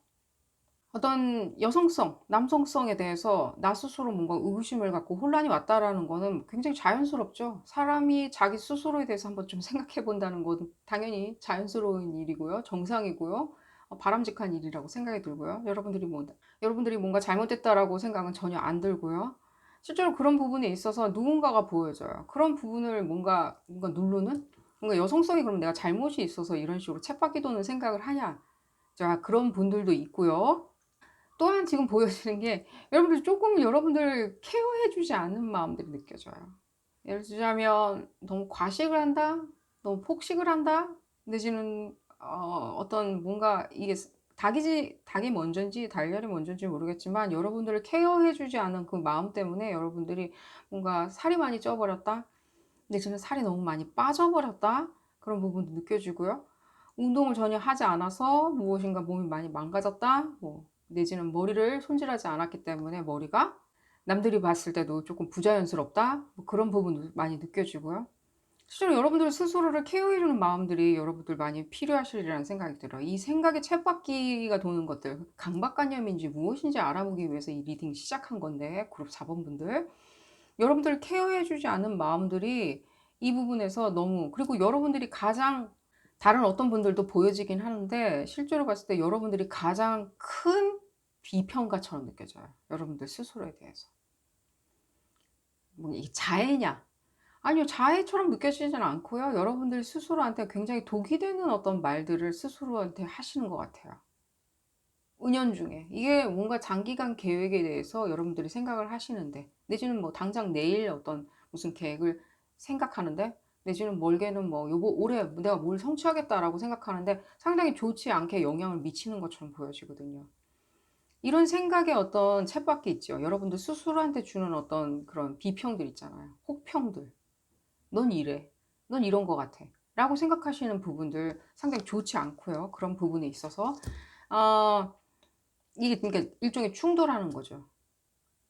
어떤 여성성, 남성성에 대해서 나 스스로 뭔가 의구심을 갖고 혼란이 왔다라는 거는 굉장히 자연스럽죠. 사람이 자기 스스로에 대해서 한번 좀 생각해 본다는 건 당연히 자연스러운 일이고요. 정상이고요. 바람직한 일이라고 생각이 들고요. 여러분들이 뭔가 잘못됐다라고 생각은 전혀 안 들고요. 실제로 그런 부분에 있어서 누군가가 보여져요. 그런 부분을 뭔가 누르는? 뭔가 여성성이 그럼 내가 잘못이 있어서 이런 식으로 쳇바퀴 도는 생각을 하냐? 자, 그런 분들도 있고요. 또한 지금 보여지는 게 여러분들 조금 여러분들 케어해 주지 않는 마음들이 느껴져요. 예를 들자면 너무 과식을 한다, 너무 폭식을 한다, 내지는 어떤 뭔가 이게 닭이 먼저인지 달걀이 먼저인지 모르겠지만 여러분들을 케어해 주지 않은 그 마음 때문에 여러분들이 뭔가 살이 많이 쪄버렸다, 내지는 살이 너무 많이 빠져버렸다, 그런 부분도 느껴지고요. 운동을 전혀 하지 않아서 무엇인가 몸이 많이 망가졌다, 내지는 머리를 손질하지 않았기 때문에 머리가 남들이 봤을 때도 조금 부자연스럽다, 그런 부분도 많이 느껴지고요. 실제로 여러분들 스스로를 케어해주는 마음들이 여러분들 많이 필요하시리라는 생각이 들어요. 이 생각의 쳇바퀴가 도는 것들, 강박관념인지 무엇인지 알아보기 위해서 이 리딩 시작한 건데, 그룹 4번 분들 여러분들 케어해주지 않은 마음들이 이 부분에서 너무, 그리고 여러분들이 가장, 다른 어떤 분들도 보여지긴 하는데 실제로 봤을 때 여러분들이 가장 큰 비평가처럼 느껴져요. 여러분들 스스로에 대해서. 뭐 이게 자해냐? 아니요, 자해처럼 느껴지진 않고요. 여러분들 스스로한테 굉장히 독이 되는 어떤 말들을 스스로한테 하시는 것 같아요. 은연중에 이게 뭔가 장기간 계획에 대해서 여러분들이 생각을 하시는데, 내지는 뭐 당장 내일 어떤 무슨 계획을 생각하는데, 내지는 멀게는 뭐 요거 올해 내가 뭘 성취하겠다라고 생각하는데 상당히 좋지 않게 영향을 미치는 것처럼 보여지거든요. 이런 생각의 어떤 쳇바퀴 있죠. 여러분들 스스로한테 주는 어떤 그런 비평들 있잖아요. 혹평들. 넌 이래. 넌 이런 것 같아. 라고 생각하시는 부분들 상당히 좋지 않고요. 그런 부분에 있어서 어, 이게 그러니까 일종의 충돌하는 거죠.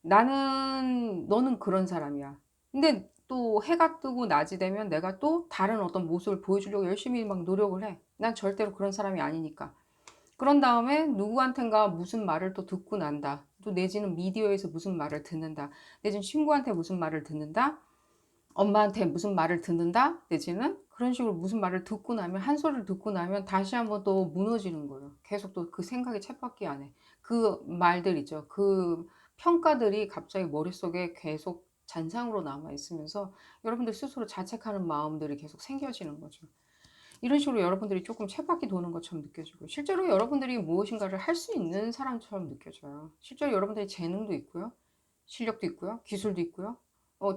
너는 그런 사람이야. 근데 또 해가 뜨고 낮이 되면 내가 또 다른 어떤 모습을 보여주려고 열심히 막 노력을 해. 난 절대로 그런 사람이 아니니까. 그런 다음에 누구한텐가 무슨 말을 또 듣고 난다. 또 내지는 미디어에서 무슨 말을 듣는다. 내지는 친구한테 무슨 말을 듣는다. 엄마한테 무슨 말을 듣는다. 내지는 그런 식으로 무슨 말을 듣고 나면, 한 소리를 듣고 나면 다시 한번 또 무너지는 거예요. 계속 또 그 생각이 쳇바퀴 안에. 그 말들 있죠. 그 평가들이 갑자기 머릿속에 계속 잔상으로 남아 있으면서 여러분들 스스로 자책하는 마음들이 계속 생겨지는 거죠. 이런 식으로 여러분들이 조금 쳇바퀴 도는 것처럼 느껴지고, 실제로 여러분들이 무엇인가를 할 수 있는 사람처럼 느껴져요. 실제로 여러분들이 재능도 있고요. 실력도 있고요. 기술도 있고요.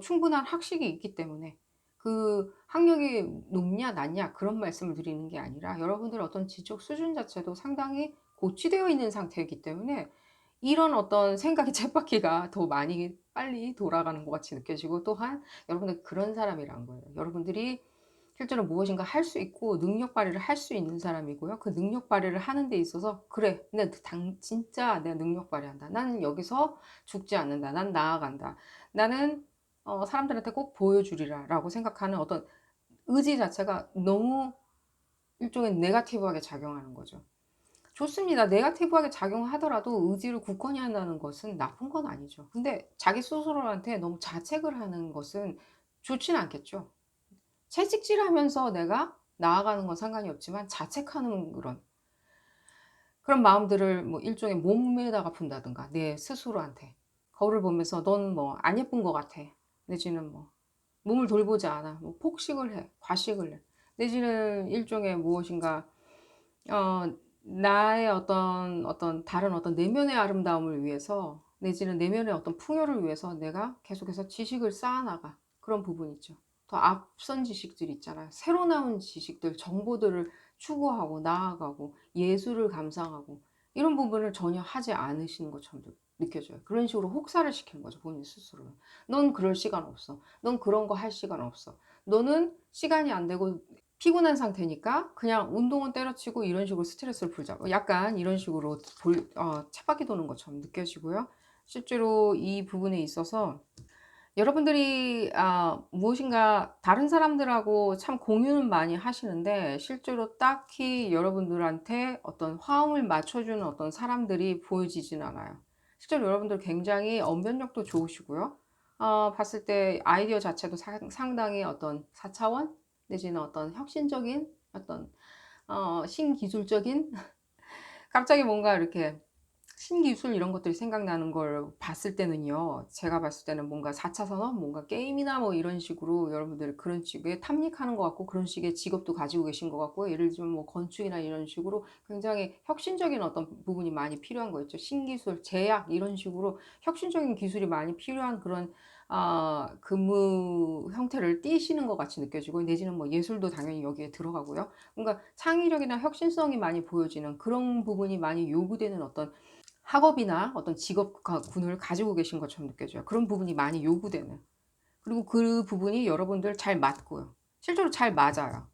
충분한 학식이 있기 때문에 그 학력이 높냐 낮냐 그런 말씀을 드리는 게 아니라 여러분들 어떤 지적 수준 자체도 상당히 고취되어 있는 상태이기 때문에 이런 어떤 생각의 쳇바퀴가 더 많이 빨리 돌아가는 것 같이 느껴지고, 또한 여러분들 그런 사람이란 거예요. 여러분들이 실제로 무엇인가 할 수 있고 능력 발휘를 할 수 있는 사람이고요. 그 능력 발휘를 하는 데 있어서 '그래. 진짜 내가 능력 발휘한다. 나는 여기서 죽지 않는다. 난 나아간다. 나는 사람들한테 꼭 보여주리라.'라고 생각하는 어떤 의지 자체가 너무 일종의 네거티브하게 작용하는 거죠. 좋습니다. 네거티브하게 작용하더라도 의지를 굳건히 한다는 것은 나쁜 건 아니죠. 근데 자기 스스로한테 너무 자책을 하는 것은 좋진 않겠죠. 채찍질하면서 내가 나아가는 건 상관이 없지만 자책하는 그런 마음들을 뭐 일종의 몸에다가 푼다든가 내 스스로한테 거울을 보면서 "넌 뭐 안 예쁜 것 같아." 내지는 뭐 "몸을 돌보지 않아." 뭐 폭식을 해. 과식을 해. 내지는 일종의 무엇인가 나의 어떤 다른 어떤 내면의 아름다움을 위해서 내지는 내면의 어떤 풍요를 위해서 내가 계속해서 지식을 쌓아 나가. 그런 부분이 있죠. 더 앞선 지식들이 있잖아요. 새로 나온 지식들, 정보들을 추구하고 나아가고 예술을 감상하고 이런 부분을 전혀 하지 않으시는 것처럼 느껴져요. 그런 식으로 혹사를 시키는 거죠, 본인 스스로를. "넌 그럴 시간 없어. 넌 그런 거 할 시간 없어. 너는 시간이 안 되고 피곤한 상태니까 그냥 운동은 때려치고 이런 식으로 스트레스를 풀자." 뭐 약간 이런 식으로 쳇바퀴 도는 것처럼 느껴지고요. 실제로 이 부분에 있어서 여러분들이 무엇인가 다른 사람들하고 참 공유는 많이 하시는데 실제로 딱히 여러분들한테 어떤 화음을 맞춰주는 어떤 사람들이 보여지진 않아요. 실제로 여러분들 굉장히 언변력도 좋으시고요. 봤을 때 아이디어 자체도 상당히 어떤 4차원 내지는 어떤 혁신적인 어떤 신기술적인 갑자기 뭔가 이렇게 신기술 이런 것들이 생각나는 걸 봤을 때는요. 제가 봤을 때는 뭔가 4차 산업 뭔가 게임이나 뭐 이런 식으로 여러분들 그런 식의 탐닉하는 것 같고 그런 식의 직업도 가지고 계신 것 같고요. 예를 들면 뭐 건축이나 이런 식으로 굉장히 혁신적인 어떤 부분이 많이 필요한 거 있죠. 신기술, 제약 이런 식으로 혁신적인 기술이 많이 필요한 그런 근무 형태를 띠시는 것 같이 느껴지고 내지는 뭐 예술도 당연히 여기에 들어가고요. 뭔가 창의력이나 혁신성이 많이 보여지는 그런 부분이 많이 요구되는 어떤 학업이나 어떤 직업군을 가지고 계신 것처럼 느껴져요. 그런 부분이 많이 요구되는. 그리고 그 부분이 여러분들 잘 맞고요. 실제로 잘 맞아요.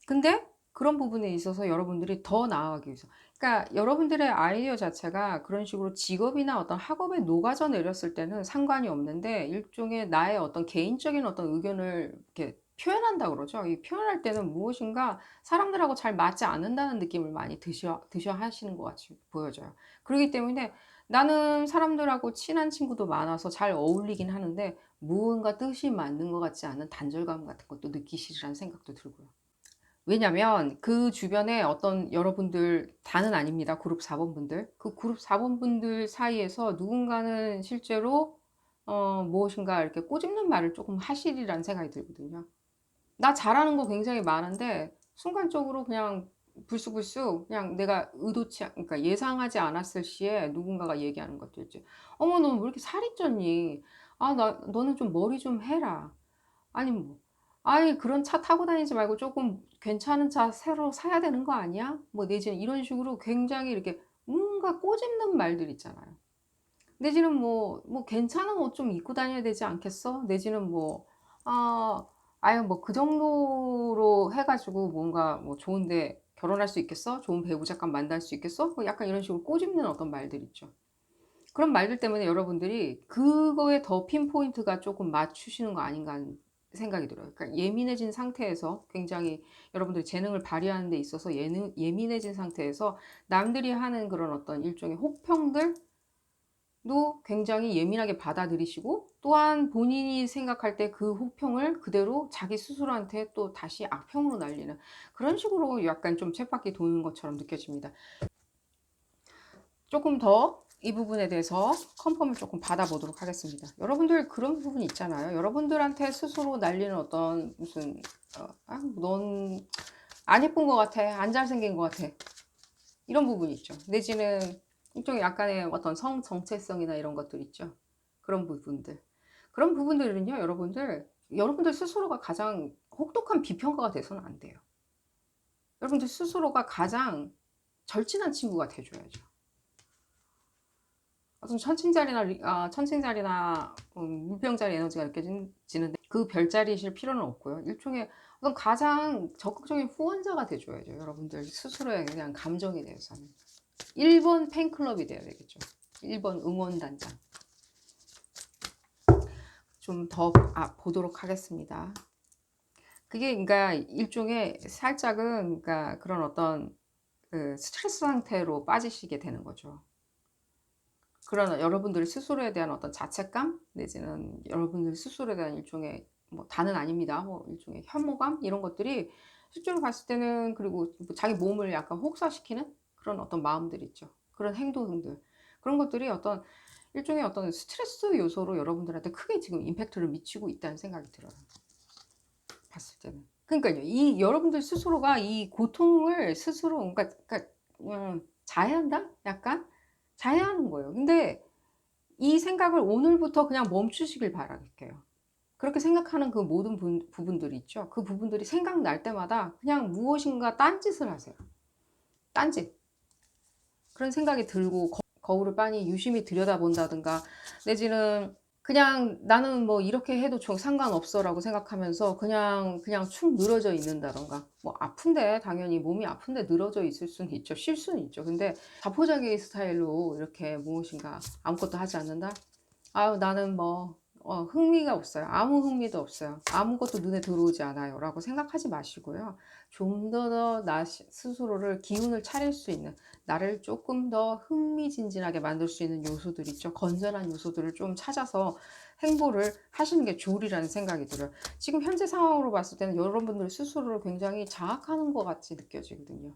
근데 그런 부분에 있어서 여러분들이 더 나아가기 위해서 그러니까 여러분들의 아이디어 자체가 그런 식으로 직업이나 어떤 학업에 녹아져 내렸을 때는 상관이 없는데 일종의 나의 어떤 개인적인 어떤 의견을 이렇게 표현한다 그러죠. 이 표현할 때는 무엇인가 사람들하고 잘 맞지 않는다는 느낌을 많이 드셔 하시는 것 같이 보여져요. 그러기 때문에 나는 사람들하고 친한 친구도 많아서 잘 어울리긴 하는데 무언가 뜻이 맞는 것 같지 않은 단절감 같은 것도 느끼시리라는 생각도 들고요. 왜냐면 그 주변에 어떤 여러분들 다는 아닙니다. 그룹 4 번분들. 그 그룹 4 번분들 사이에서 누군가는 실제로 무엇인가 이렇게 꼬집는 말을 쪼끔 하시리라는 생각이 들거든요. 나 잘하는 거 굉장히 많은데 순간적으로 그냥 불쑥불쑥 그냥 내가 그러니까 예상하지 않았을 시에 누군가가 얘기하는 것도 있지. "어머 너 왜 이렇게 살이 쪘니? 너는 좀 머리 좀 해라." 아니면 뭐 "아이 그런 차 타고 다니지 말고 쪼끔 괜찮은 차 새로 사야 되는 거 아니야?" 뭐 내지는 이런 식으로 굉장히 이렇게 뭔가 꼬집는 말들 있잖아요. 내지는 뭐 "괜찮은 옷 좀 입고 다녀야 되지 않겠어?" 내지는 뭐 아 "아유 뭐 그 정도로 해 가지고 뭔가 뭐 좋은데 결혼할 수 있겠어? 좋은 배우자감 만날 수 있겠어?" 뭐 약간 이런 식으로 꼬집는 어떤 말들 있죠. 그런 말들 때문에 여러분들이 그거에 더 핀포인트가 쪼끔 맞추시는 거 아닌가 하는 생각이 들어요. 그러니까 예민해진 상태에서 굉장히 여러분들이 재능을 발휘하는 데 있어서 예민해진 상태에서 남들이 하는 그런 어떤 일종의 혹평들도 굉장히 예민하게 받아들이시고 또한 본인이 생각할 때 그 혹평을 그대로 자기 스스로한테 또 다시 악평으로 날리는 그런 식으로 약간 좀 쳇바퀴 도는 것처럼 느껴집니다. 조금 더 이 부분에 대해서 컨펌을 조금 받아 보도록 하겠습니다. 여러분들 그런 부분이 있잖아요. 여러분들한테 스스로 날리는 어떤 무슨 넌 안 예쁜 것 같아. 안 잘생긴 것 같아. 이런 부분이 있죠. 내지는 일종의 약간의 어떤 성 정체성이나 이런 것들 있죠. 그런 부분들. 그런 부분들은요, 여러분들 스스로가 가장 혹독한 비평가가 돼서는 안 돼요. 여러분들 스스로가 가장 절친한 친구가 돼 줘야죠. 어떤 천칭자리나 물병자리 에너지가 느껴지는데 그 별자리이실 필요는 없고요. 일종의 어떤 가장 적극적인 후원자가 돼줘야죠. 여러분들 스스로의 그냥 감정에 대해서는. 1번 팬클럽이 돼야 되겠죠. 1번 응원단장. 좀 더 보도록 하겠습니다. 그게 그러니까 일종의 살짝은 그러니까 그런 어떤 그 스트레스 상태로 빠지시게 되는 거죠. 그런 여러분들 스스로에 대한 어떤 자책감 내지는 여러분들 스스로에 대한 일종의 뭐 다는 아닙니다. 뭐 일종의 혐오감 이런 것들이 실제로 봤을 때는 그리고 뭐 자기 몸을 약간 혹사시키는 그런 어떤 마음들 있죠. 그런 행동들 그런 것들이 어떤 일종의 어떤 스트레스 요소로 여러분들한테 크게 지금 임팩트를 미치고 있다는 생각이 들어요. 봤을 때는. 그러니까요. 이 여러분들 스스로가 이 고통을 스스로 그러니까 자해한다? 약간 자해하는 거예요. 근데 이 생각을 오늘부터 그냥 멈추시길 바랄게요. 그렇게 생각하는 그 모든 부분들이 있죠. 그 부분들이 생각날 때마다 그냥 무엇인가 딴짓을 하세요. 딴짓. 그런 생각이 들고 거울을 빤히 유심히 들여다본다든가 내지는 그냥 나는 뭐 이렇게 해도 좀 상관없어라고 생각하면서 그냥 축 늘어져 있는다던가 뭐 아픈데 당연히 몸이 아픈데 늘어져 있을 수는 있죠. 쉴 수는 있죠. 근데 자포자기 스타일로 이렇게 무엇인가 아무것도 하지 않는다? 아유 나는 뭐 흥미가 없어요. 아무 흥미도 없어요. 아무것도 눈에 들어오지 않아요. 라고 생각하지 마시고요. 좀 더 나 스스로를 기운을 차릴 수 있는 나를 조금 더 흥미진진하게 만들 수 있는 요소들 있죠. 건전한 요소들을 좀 찾아서 행보를 하시는 게 좋으리라는 생각이 들어요. 지금 현재 상황으로 봤을 때는 여러분들 스스로를 굉장히 자학하는 것 같이 느껴지거든요.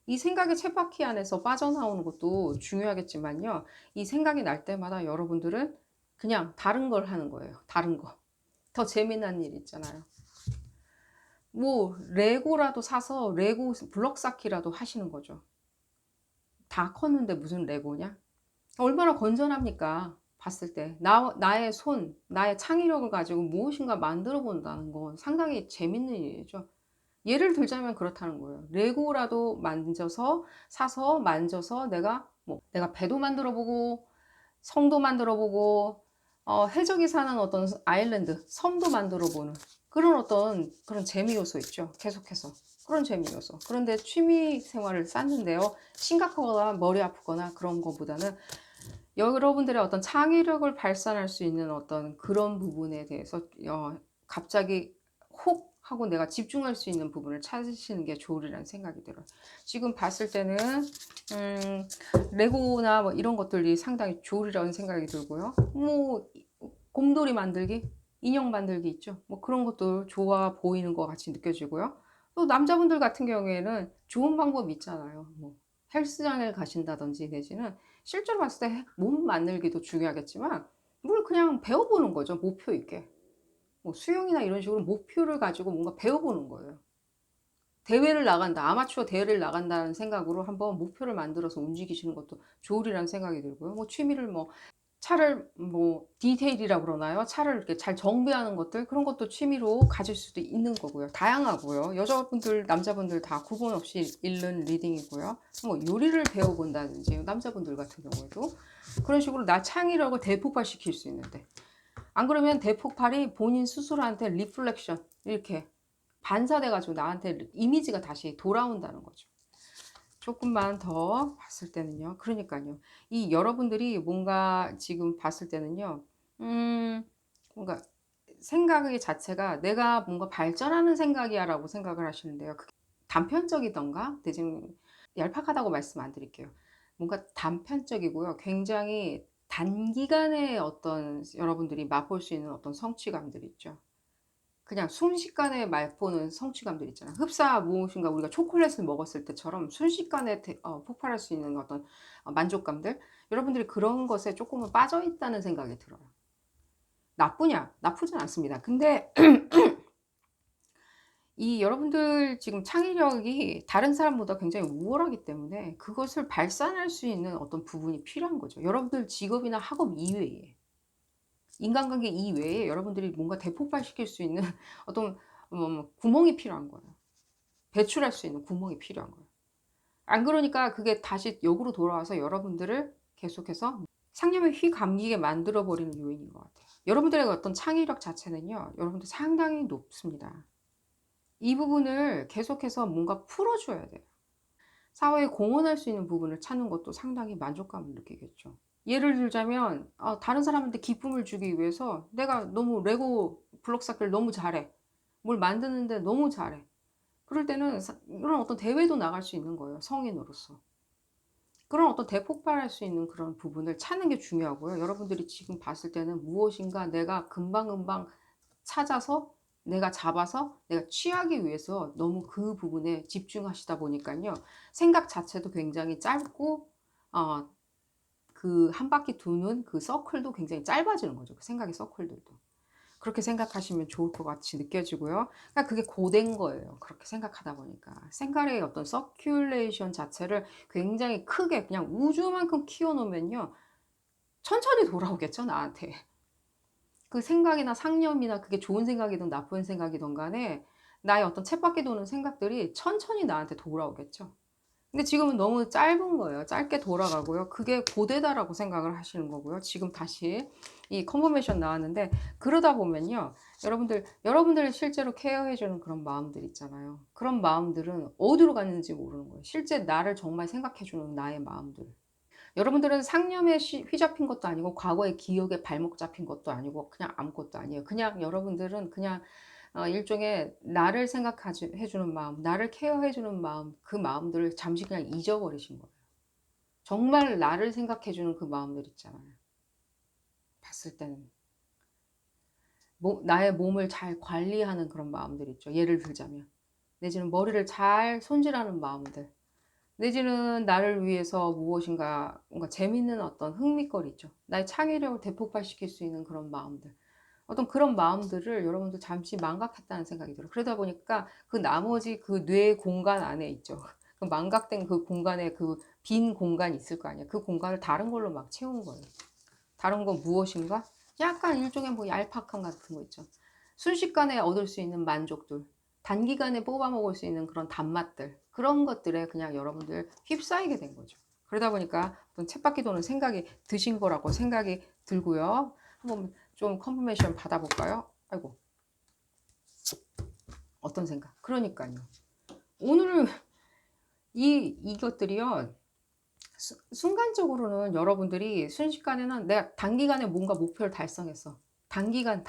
이 생각의 쳇바퀴 안에서 빠져나오는 것도 중요하겠지만요. 이 생각이 날 때마다 여러분들은 그냥 다른 걸 하는 거예요. 다른 거. 더 재미난 일 있잖아요. 뭐 레고라도 사서 레고 블럭 쌓기라도 하시는 거죠. 다 컸는데 무슨 레고냐? 얼마나 건전합니까? 봤을 때. 나의 손, 나의 창의력을 가지고 무엇인가 만들어 본다는 건 상당히 재밌는 일이죠. 예를 들자면 그렇다는 거예요. 레고라도 사서 만져서 내가 배도 만들어 보고, 성도 만들어 보고, 해적이 사는 어떤 아일랜드, 섬도 만들어 보는 그런 재미 요소 있죠. 계속해서. 그런 재미 요소. 그런데 취미 생활을 쌓는데요. 심각하거나 머리 아프거나 그런 것보다는 여러분들의 어떤 창의력을 발산할 수 있는 어떤 그런 부분에 대해서 갑자기 혹 하고 내가 집중할 수 있는 부분을 찾으시는 게 좋으리라는 생각이 들어요. 지금 봤을 때는 레고나 뭐 이런 것들이 상당히 좋으리라는 생각이 들고요. 뭐 곰돌이 만들기, 인형 만들기 있죠. 뭐 그런 것도 좋아 보이는 것 같이 느껴지고요. 또 남자분들 같은 경우에는 좋은 방법이 있잖아요. 뭐 헬스장에 가신다든지 내지는 실제로 봤을 때 몸 만들기도 중요하겠지만 뭘 그냥 배워보는 거죠. 목표 있게. 뭐 수영이나 이런 식으로 목표를 가지고 뭔가 배워보는 거예요. 대회를 나간다. 아마추어 대회를 나간다는 생각으로 한번 목표를 만들어서 움직이시는 것도 좋으리라는 생각이 들고요. 뭐 취미를 뭐 차를 뭐 디테일이라고 그러나요? 차를 이렇게 잘 정비하는 것들 그런 것도 취미로 가질 수도 있는 거고요. 다양하고요. 여자분들, 남자분들 다 구분 없이 읽는 리딩이고요. 뭐 요리를 배워본다든지 남자분들 같은 경우에도 그런 식으로 나 창의력을 대폭발시킬 수 있는데 안 그러면 대폭발이 본인 스스로한테 리플렉션 이렇게 반사돼 가지고 나한테 이미지가 다시 돌아온다는 거죠. 조금만 더 봤을 때는요. 그러니까요. 이 여러분들이 뭔가 지금 봤을 때는요. 뭔가 생각의 자체가 내가 뭔가 발전하는 생각이야라고 생각을 하시는데요. 그게 단편적이던가 대신 얄팍하다고 말씀 안 드릴게요. 뭔가 단편적이고요. 굉장히 단기간에 어떤 여러분들이 맛볼 수 있는 어떤 성취감들 있죠. 그냥 순식간에 맛보는 성취감들 있잖아요. 흡사 무엇인가 우리가 초콜릿을 먹었을 때처럼 순식간에 폭발할 수 있는 어떤 만족감들 여러분들이 그런 것에 조금은 빠져 있다는 생각이 들어요. 나쁘냐? 나쁘진 않습니다. 근데 이 여러분들 지금 창의력이 다른 사람보다 굉장히 우월하기 때문에 그것을 발산할 수 있는 어떤 부분이 필요한 거죠. 여러분들 직업이나 학업 이외에 인간관계 이외에 여러분들이 뭔가 대폭발시킬 수 있는 어떤 구멍이 필요한 거예요. 배출할 수 있는 구멍이 필요한 거예요. 안 그러니까 그게 다시 역으로 돌아와서 여러분들을 계속해서 상념에 휘감기게 만들어버리는 요인인 것 같아요. 여러분들의 어떤 창의력 자체는요. 여러분들 상당히 높습니다. 이 부분을 계속해서 뭔가 풀어줘야 돼요. 사회에 공헌할 수 있는 부분을 찾는 것도 상당히 만족감을 느끼겠죠. 예를 들자면 다른 사람한테 기쁨을 주기 위해서 내가 너무 레고 블록 쌓기를 너무 잘해. 뭘 만드는데 너무 잘해. 그럴 때는 이런 어떤 대회도 나갈 수 있는 거예요, 성인으로서. 그런 어떤 대폭발할 수 있는 그런 부분을 찾는 게 중요하고요. 여러분들이 지금 봤을 때는 무엇인가 내가 금방금방 찾아서 내가 잡아서 내가 취하기 위해서 너무 그 부분에 집중하시다 보니까요. 생각 자체도 굉장히 짧고 그 한 바퀴 도는 그 서클도 굉장히 짧아지는 거죠. 그 생각의 서클들도. 그렇게 생각하시면 좋을 것 같이 느껴지고요. 그러니까 그게 고된 거예요. 그렇게 생각하다 보니까. 생각의 어떤 서큘레이션 자체를 굉장히 크게 그냥 우주만큼 키워놓으면요. 천천히 돌아오겠죠, 나한테. 그 생각이나 상념이나 그게 좋은 생각이든 나쁜 생각이든 간에 나의 어떤 쳇바퀴 도는 생각들이 천천히 나한테 돌아오겠죠. 근데 지금은 너무 짧은 거예요. 짧게 돌아가고요. 그게 고되다라고 생각을 하시는 거고요. 지금 다시 이 컨퍼메이션 나왔는데 그러다 보면요. 여러분들 실제로 케어해 주는 그런 마음들 있잖아요. 그런 마음들은 어디로 갔는지 모르는 거예요. 실제 나를 정말 생각해 주는 나의 마음들. 여러분들은 상념에 휘잡힌 것도 아니고 과거의 기억에 발목 잡힌 것도 아니고 그냥 아무것도 아니에요. 그냥 여러분들은 그냥 일종의 나를 생각해 주는 마음, 나를 케어해 주는 마음, 그 마음들을 잠시 그냥 잊어버리신 거예요. 정말 나를 생각해 주는 그 마음들 있잖아요. 봤을 때는. 나의 몸을 잘 관리하는 그런 마음들 있죠. 예를 들자면. 내지는 머리를 잘 손질하는 마음들. 내지는 나를 위해서 무엇인가 뭔가 재밌는 어떤 흥미거리 있죠. 나의 창의력을 대폭발시킬 수 있는 그런 마음들. 어떤 그런 마음들을 여러분도 잠시 망각했다는 생각이 들어요. 그러다 보니까 그 나머지 그 뇌 공간 안에 있죠. 그 망각된 그 공간에 그 빈 공간이 있을 거 아니에요. 그 공간을 다른 걸로 막 채운 거예요. 다른 건 무엇인가? 약간 일종의 뭐 얄팍함 같은 거 있죠. 순식간에 얻을 수 있는 만족들, 단기간에 뽑아 먹을 수 있는 그런 단맛들, 그런 것들에 그냥 여러분들 휩싸이게 된 거죠. 그러다 보니까 어떤 쳇바퀴 도는 생각이 드신 거라고 생각이 들고요. 한번 좀 컨퍼메이션 받아볼까요? 아이고, 어떤 생각? 그러니까요. 오늘 이것들이요. 순간적으로는 여러분들이 순식간에는 내가 단기간에 뭔가 목표를 달성했어. 단기간,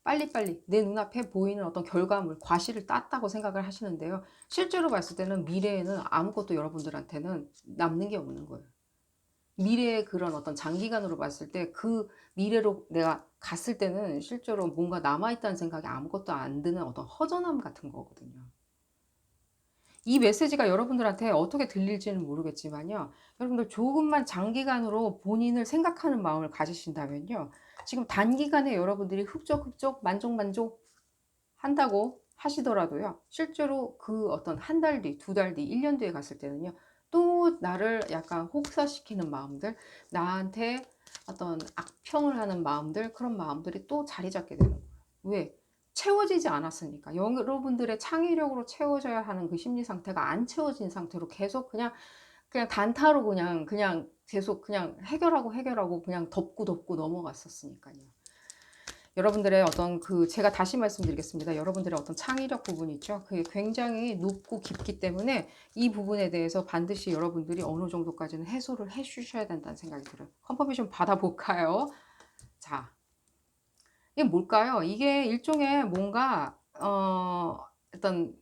빨리빨리 내 눈앞에 보이는 어떤 결과물, 과실을 땄다고 생각을 하시는데요. 실제로 봤을 때는 미래에는 아무것도 여러분들한테는 남는 게 없는 거예요. 미래의 그런 어떤 장기간으로 봤을 때 그 미래로 내가 갔을 때는 실제로 뭔가 남아있다는 생각이 아무것도 안 드는 어떤 허전함 같은 거거든요. 이 메시지가 여러분들한테 어떻게 들릴지는 모르겠지만요. 여러분들 조금만 장기간으로 본인을 생각하는 마음을 가지신다면요. 지금 단기간에 여러분들이 흡족흡족 만족만족 한다고 하시더라도요. 실제로 그 어떤 한 달 뒤, 두 달 뒤, 1년 뒤에 갔을 때는요. 또 나를 약간 혹사시키는 마음들, 나한테 어떤 악평을 하는 마음들, 그런 마음들이 또 자리 잡게 되는 거예요. 왜? 채워지지 않았으니까. 여러분들의 창의력으로 채워져야 하는 그 심리 상태가 안 채워진 상태로 계속 그냥 단타로 그냥 계속 그냥 해결하고 그냥 덮고 넘어갔었으니까요. 여러분들의 어떤 제가 다시 말씀드리겠습니다. 여러분들의 어떤 창의력 부분이 있죠. 그게 굉장히 높고 깊기 때문에 이 부분에 대해서 반드시 여러분들이 어느 정도까지는 해소를 해 주셔야 된다는 생각이 들어요. 컨퍼메이션 받아볼까요? 자, 이게 뭘까요? 이게 일종의 뭔가, 어떤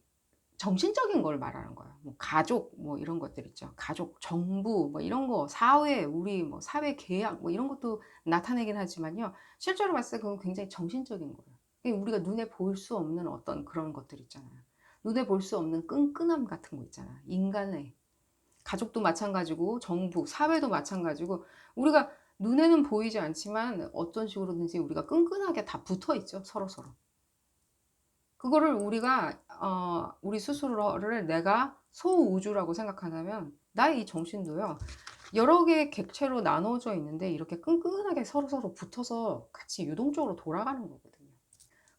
정신적인 걸 말하는 거예요. 뭐 가족, 뭐 이런 것들 있죠. 가족, 정부, 뭐 이런 거, 사회, 우리 뭐 사회 계약, 뭐 이런 것도 나타내긴 하지만요. 실제로 봤을 때 그건 굉장히 정신적인 거예요. 이게 우리가 눈에 볼 수 없는 어떤 그런 것들 있잖아요. 눈에 볼 수 없는 끈끈함 같은 거 있잖아요. 인간의. 가족도 마찬가지고, 정부, 사회도 마찬가지고, 우리가 눈에는 보이지 않지만 어떤 식으로든지 우리가 끈끈하게 다 붙어 있죠. 서로서로. 그거를 우리가 우리 스스로를 내가 소우주라고 생각한다면 나의 이 정신도요. 여러 개의 객체로 나눠져 있는데 이렇게 끈끈하게 서로서로 붙어서 같이 유동적으로 돌아가는 거거든요.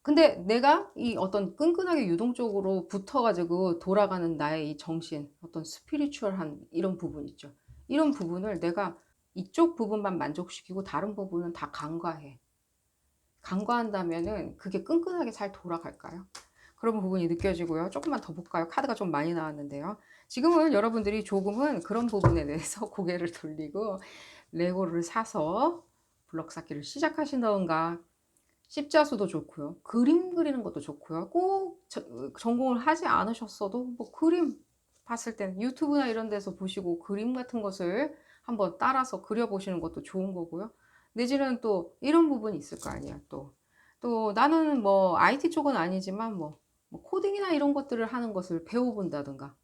근데 내가 이 어떤 끈끈하게 유동적으로 붙어가지고 돌아가는 나의 이 정신, 어떤 스피리추얼한 이런 부분 있죠. 이런 부분을 내가 이쪽 부분만 만족시키고 다른 부분은 다 간과해. 간과한다면은 그게 끈끈하게 잘 돌아갈까요? 그런 부분이 느껴지고요. 조금만 더 볼까요? 카드가 좀 많이 나왔는데요. 지금은 여러분들이 조금은 그런 부분에 대해서 고개를 돌리고 레고를 사서 블럭 쌓기를 시작하신다던가, 십자수도 좋고요. 그림 그리는 것도 좋고요. 꼭 전공을 하지 않으셨어도 뭐 그림 봤을 때는 유튜브나 이런 데서 보시고 그림 같은 것을 한번 따라서 그려보시는 것도 좋은 거고요. 내지는 또 이런 부분이 있을 거 아니야. 또 나는 뭐 IT 쪽은 아니지만 뭐 코딩이나 이런 것들을 하는 것을 배워본다든가,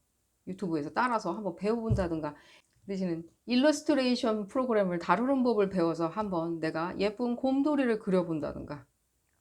유튜브에서 따라서 한번 배워본다든가, 내지는 일러스트레이션 프로그램을 다루는 법을 배워서 한번 내가 예쁜 곰돌이를 그려본다든가,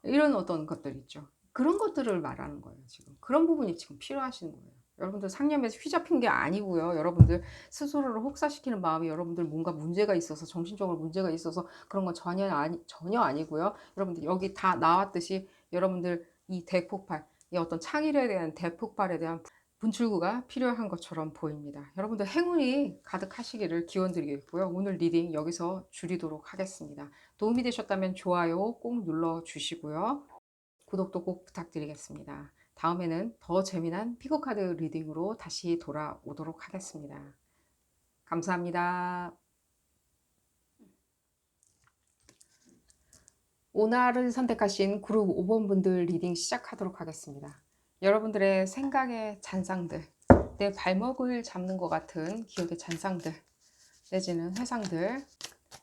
이런 어떤 것들 있죠. 그런 것들을 말하는 거예요, 지금. 그런 부분이 지금 필요하신 거예요. 여러분들 상념에서 휘잡힌 게 아니고요. 여러분들 스스로를 혹사시키는 마음이, 여러분들 뭔가 문제가 있어서, 정신적으로 문제가 있어서 그런 건 전혀 아니고요. 여러분들 여기 다 나왔듯이 여러분들 이 대폭발, 이 어떤 창의력에 대한 대폭발에 대한 분출구가 필요한 것처럼 보입니다. 여러분들 행운이 가득하시기를 기원드리겠고요. 오늘 리딩 여기서 줄이도록 하겠습니다. 도움이 되셨다면 좋아요 꼭 눌러주시고요. 구독도 꼭 부탁드리겠습니다. 다음에는 더 재미난 피코카드 리딩으로 다시 돌아오도록 하겠습니다. 감사합니다. 오날을 선택하신 그룹 5번 분들 리딩 시작하도록 하겠습니다. 여러분들의 생각의 잔상들, 내 발목을 잡는 것 같은 기억의 잔상들, 내지는 회상들,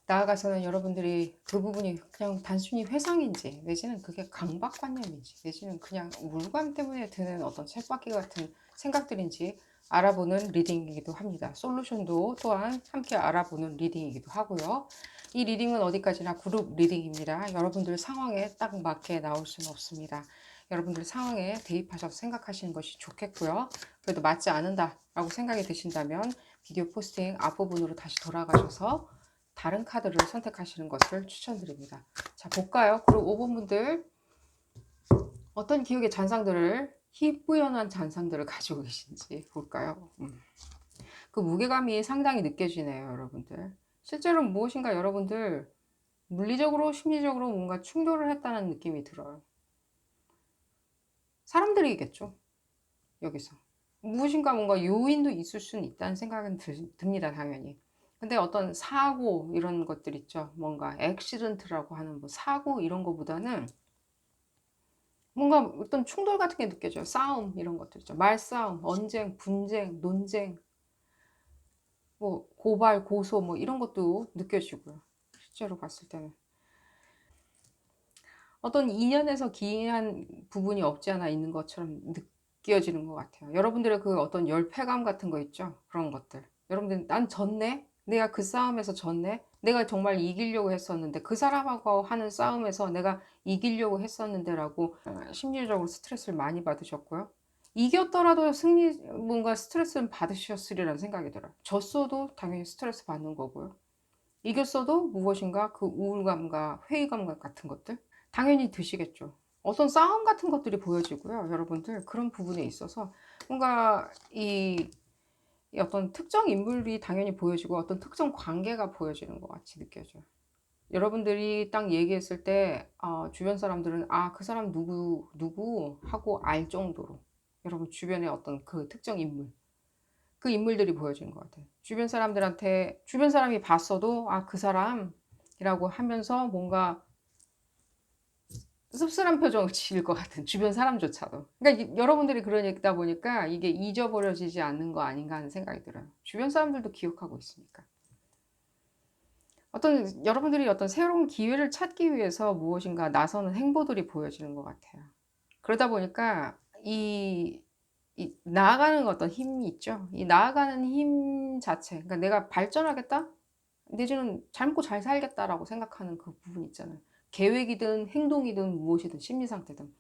나아가서는 여러분들이 그 부분이 그냥 단순히 회상인지, 내지는 그게 강박관념인지, 내지는 그냥 우울감 때문에 드는 어떤 쳇바퀴 같은 생각들인지 알아보는 리딩이기도 합니다. 솔루션도 또한 함께 알아보는 리딩이기도 하고요. 이 리딩은 어디까지나 그룹 리딩입니다. 여러분들 상황에 딱 맞게 나올 수는 없습니다. 여러분들 상황에 대입하셔서 생각하시는 것이 좋겠고요. 그래도 맞지 않는다라고 생각이 드신다면 비디오 포스팅 앞부분으로 다시 돌아가셔서 다른 카드를 선택하시는 것을 추천드립니다. 자, 볼까요? 그리고 5번 분들 어떤 기억의 잔상들을, 희뿌연한 잔상들을 가지고 계신지 볼까요? 그 무게감이 상당히 느껴지네요, 여러분들. 실제로 무엇인가 여러분들 물리적으로, 심리적으로 뭔가 충돌을 했다는 느낌이 들어요. 사람들이겠죠, 여기서. 무엇인가 뭔가 요인도 있을 수는 있다는 생각은 듭니다, 당연히. 근데 어떤 사고 이런 것들 있죠. 뭔가 액시던트라고 하는 뭐 사고 이런 거보다는 뭔가 어떤 충돌 같은 게 느껴져요. 싸움 이런 것들 있죠. 말싸움, 언쟁, 분쟁, 논쟁, 뭐 고발, 고소 뭐 이런 것도 느껴지고요. 실제로 봤을 때는 어떤 인연에서 기이한 부분이 없지 않아 있는 것처럼 느껴지는 것 같아요. 여러분들의 그 어떤 열패감 같은 거 있죠. 그런 것들. 여러분들 난 졌네? 내가 그 싸움에서 졌네? 내가 정말 이기려고 했었는데, 그 사람하고 하는 싸움에서 내가 이기려고 했었는데 라고 심리적으로 스트레스를 많이 받으셨고요. 이겼더라도 뭔가 스트레스는 받으셨으리라는 생각이 들어요. 졌어도 당연히 스트레스 받는 거고요. 이겼어도 무엇인가 그 우울감과 회의감 같은 것들 당연히 드시겠죠. 어떤 싸움 같은 것들이 보여지고요. 여러분들 그런 부분에 있어서 뭔가 이 어떤 특정 인물이 당연히 보여지고 어떤 특정 관계가 보여지는 것 같이 느껴져요. 여러분들이 딱 얘기했을 때 주변 사람들은 그 사람 누구 하고 알 정도로 여러분 주변에 어떤 그 특정 인물, 그 인물들이 보여지는 것 같아요. 주변 사람들한테, 주변 사람이 봤어도 그 사람이라고 하면서 뭔가 씁쓸한 표정을 지을 것 같은, 주변 사람조차도. 그러니까 여러분들이 그러다 보니까 이게 잊어버려지지 않는 거 아닌가 하는 생각이 들어요. 주변 사람들도 기억하고 있으니까. 여러분들이 어떤 새로운 기회를 찾기 위해서 무엇인가 나서는 행보들이 보여지는 것 같아요. 그러다 보니까 이 나아가는 어떤 힘이 있죠. 이 나아가는 힘 자체, 그러니까 내가 발전하겠다? 내지는 잘 먹고 잘 살겠다라고 생각하는 그 부분 있잖아요. 계획이든 행동이든 무엇이든 심리 상태든.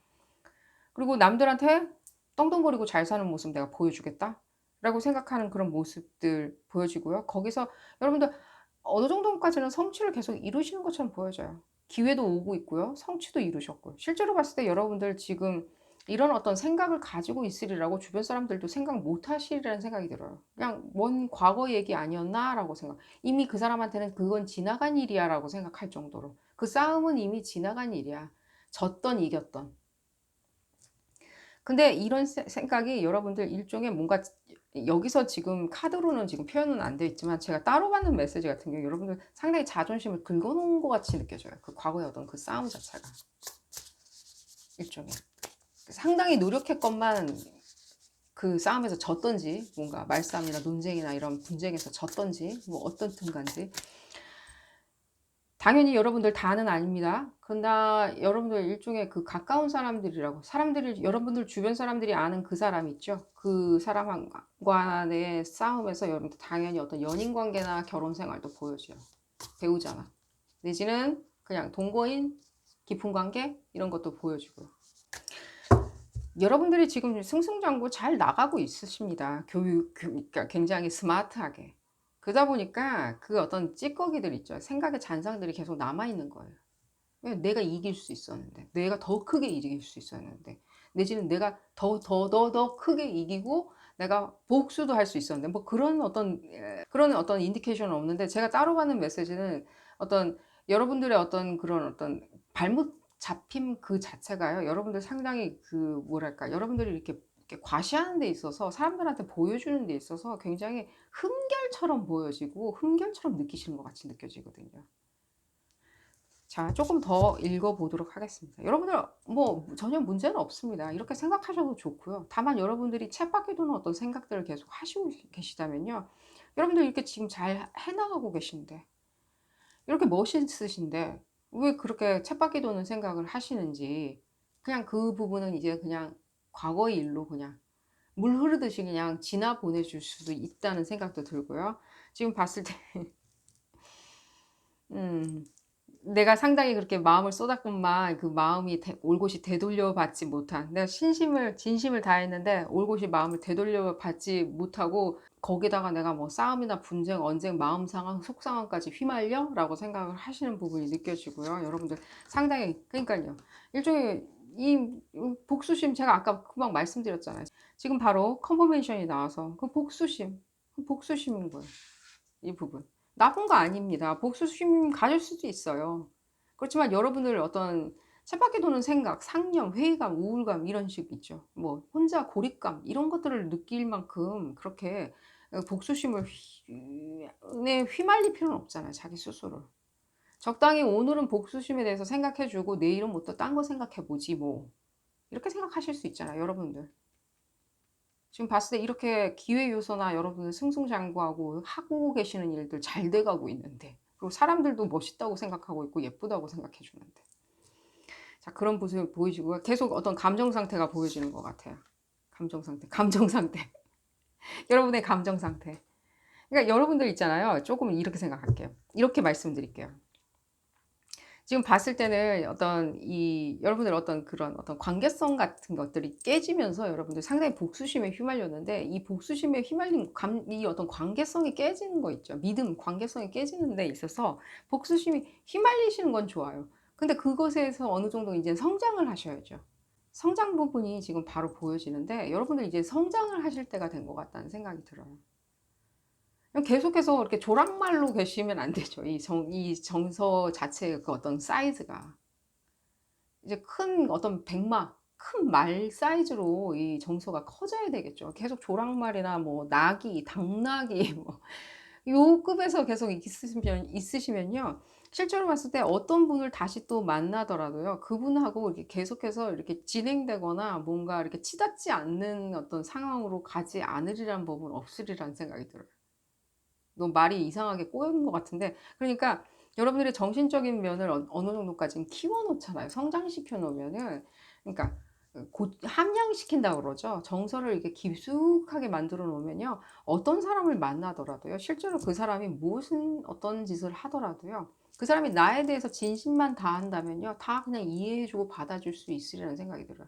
그리고 남들한테 떵떵거리고 잘 사는 모습 내가 보여주겠다 라고 생각하는 그런 모습들 보여지고요. 거기서 여러분들 어느 정도까지는 성취를 계속 이루시는 것처럼 보여져요. 기회도 오고 있고요. 성취도 이루셨고요. 실제로 봤을 때 여러분들 지금 이런 어떤 생각을 가지고 있으리라고 주변 사람들도 생각 못 하시리라는 생각이 들어요. 그냥 먼 과거 얘기 아니었나 라고 생각. 이미 그 사람한테는 그건 지나간 일이야 라고 생각할 정도로. 그 싸움은 이미 지나간 일이야. 졌던 이겼던. 근데 이런 생각이 여러분들 일종의 뭔가 여기서 지금 카드로는 지금 표현은 안 되어 있지만 제가 따로 받는 메시지 같은 경우 여러분들 상당히 자존심을 긁어놓은 것 같이 느껴져요. 그 과거의 어떤 그 싸움 자체가 일종의 상당히 노력했건만 그 싸움에서 졌던지 뭔가 말싸움이나 논쟁이나 이런 분쟁에서 졌던지 뭐 어떻든 간지 당연히 여러분들 다는 아닙니다. 그러나 여러분들 일종의 그 가까운 사람들이라고 사람들이 여러분들 주변 사람들이 아는 그 사람 있죠. 그 사람과의 싸움에서 여러분들 당연히 어떤 연인 관계나 결혼 생활도 보여줘요. 배우자나 내지는 그냥 동거인 깊은 관계 이런 것도 보여주고요. 여러분들이 지금 승승장구 잘 나가고 있으십니다. 그러니까 굉장히 스마트하게. 그러다 보니까 그 어떤 찌꺼기들 있죠. 생각의 잔상들이 계속 남아있는 거예요. 왜? 내가 이길 수 있었는데, 내가 더 크게 이길 수 있었는데, 내지는 내가 더 크게 이기고, 내가 복수도 할 수 있었는데, 뭐 그런 어떤 인디케이션은 없는데, 제가 따로 받는 메시지는 어떤 여러분들의 어떤 그런 어떤 발목 잡힘 그 자체가요. 여러분들 상당히 그 뭐랄까, 여러분들이 이렇게 과시하는 데 있어서 사람들한테 보여주는 데 있어서 굉장히 흠결처럼 보여지고 흠결처럼 느끼시는 것 같이 느껴지거든요. 자, 조금 더 읽어보도록 하겠습니다. 여러분들 뭐 전혀 문제는 없습니다. 이렇게 생각하셔도 좋고요. 다만 여러분들이 쳇바퀴 도는 어떤 생각들을 계속 하시고 계시다면요. 여러분들 이렇게 지금 잘 해나가고 계신데 이렇게 멋있으신데 왜 그렇게 쳇바퀴 도는 생각을 하시는지 그냥 그 부분은 이제 그냥 과거의 일로 그냥 물 흐르듯이 그냥 지나 보내줄 수도 있다는 생각도 들고요. 지금 봤을 때 음, 내가 상당히 그렇게 마음을 쏟았건만 그 마음이 올곧이 되돌려 받지 못한 내가 진심을 다했는데 올곧이 마음을 되돌려 받지 못하고 거기다가 내가 뭐 싸움이나 분쟁, 언쟁, 마음 상황, 속 상황까지 휘말려? 라고 생각을 하시는 부분이 느껴지고요. 여러분들 상당히 그러니까요. 일종의 이 복수심 제가 아까 금방 말씀드렸잖아요. 지금 바로 컨퍼메이션이 나와서 그 복수심인 거예요. 이 부분. 나쁜 거 아닙니다. 복수심 가질 수도 있어요. 그렇지만 여러분들 어떤 쳇바퀴 도는 생각, 상념, 회의감, 우울감 이런 식 있죠. 뭐 혼자 고립감 이런 것들을 느낄 만큼 그렇게 복수심을 휘말릴 필요는 없잖아요. 자기 스스로. 적당히 오늘은 복수심에 대해서 생각해주고 내일은 뭐 또 딴 거 생각해보지 뭐. 이렇게 생각하실 수 있잖아요. 여러분들. 지금 봤을 때 이렇게 기회 요소나 여러분들 승승장구하고 하고 계시는 일들 잘 돼가고 있는데 그리고 사람들도 멋있다고 생각하고 있고 예쁘다고 생각해 주는데 자 그런 모습을 보이시고요. 계속 어떤 감정 상태가 보여지는 것 같아요. 감정 상태 여러분의 감정 상태 그러니까 여러분들 있잖아요. 조금 이렇게 생각할게요. 이렇게 말씀드릴게요. 지금 봤을 때는 여러분들 어떤 그런 어떤 관계성 같은 것들이 깨지면서 여러분들 상당히 복수심에 휘말렸는데 이 복수심에 휘말린 이 어떤 관계성이 깨지는 거 있죠. 관계성이 깨지는 데 있어서 복수심이 휘말리시는 건 좋아요. 근데 그것에서 어느 정도 이제 성장을 하셔야죠. 성장 부분이 지금 바로 보여지는데 여러분들 이제 성장을 하실 때가 된 것 같다는 생각이 들어요. 계속해서 이렇게 조랑말로 계시면 안 되죠. 이 정서 자체의 그 어떤 사이즈가. 이제 큰 어떤 큰 말 사이즈로 이 정서가 커져야 되겠죠. 계속 조랑말이나 뭐 당나귀, 뭐, 요 급에서 계속 있으시면요. 실제로 봤을 때 어떤 분을 다시 또 만나더라도요. 그분하고 이렇게 계속해서 이렇게 진행되거나 뭔가 이렇게 치닫지 않는 어떤 상황으로 가지 않으리란 법은 없으리란 생각이 들어요. 너무 말이 이상하게 꼬이는 것 같은데 그러니까 여러분들의 정신적인 면을 어느 정도까지는 키워 놓잖아요. 성장시켜 놓으면은 그러니까 함양시킨다고 그러죠. 정서를 이렇게 깊숙하게 만들어 놓으면요. 어떤 사람을 만나더라도요. 실제로 그 사람이 무슨 어떤 짓을 하더라도요. 그 사람이 나에 대해서 진심만 다한다면요. 다 그냥 이해해 주고 받아줄 수 있으리라는 생각이 들어요.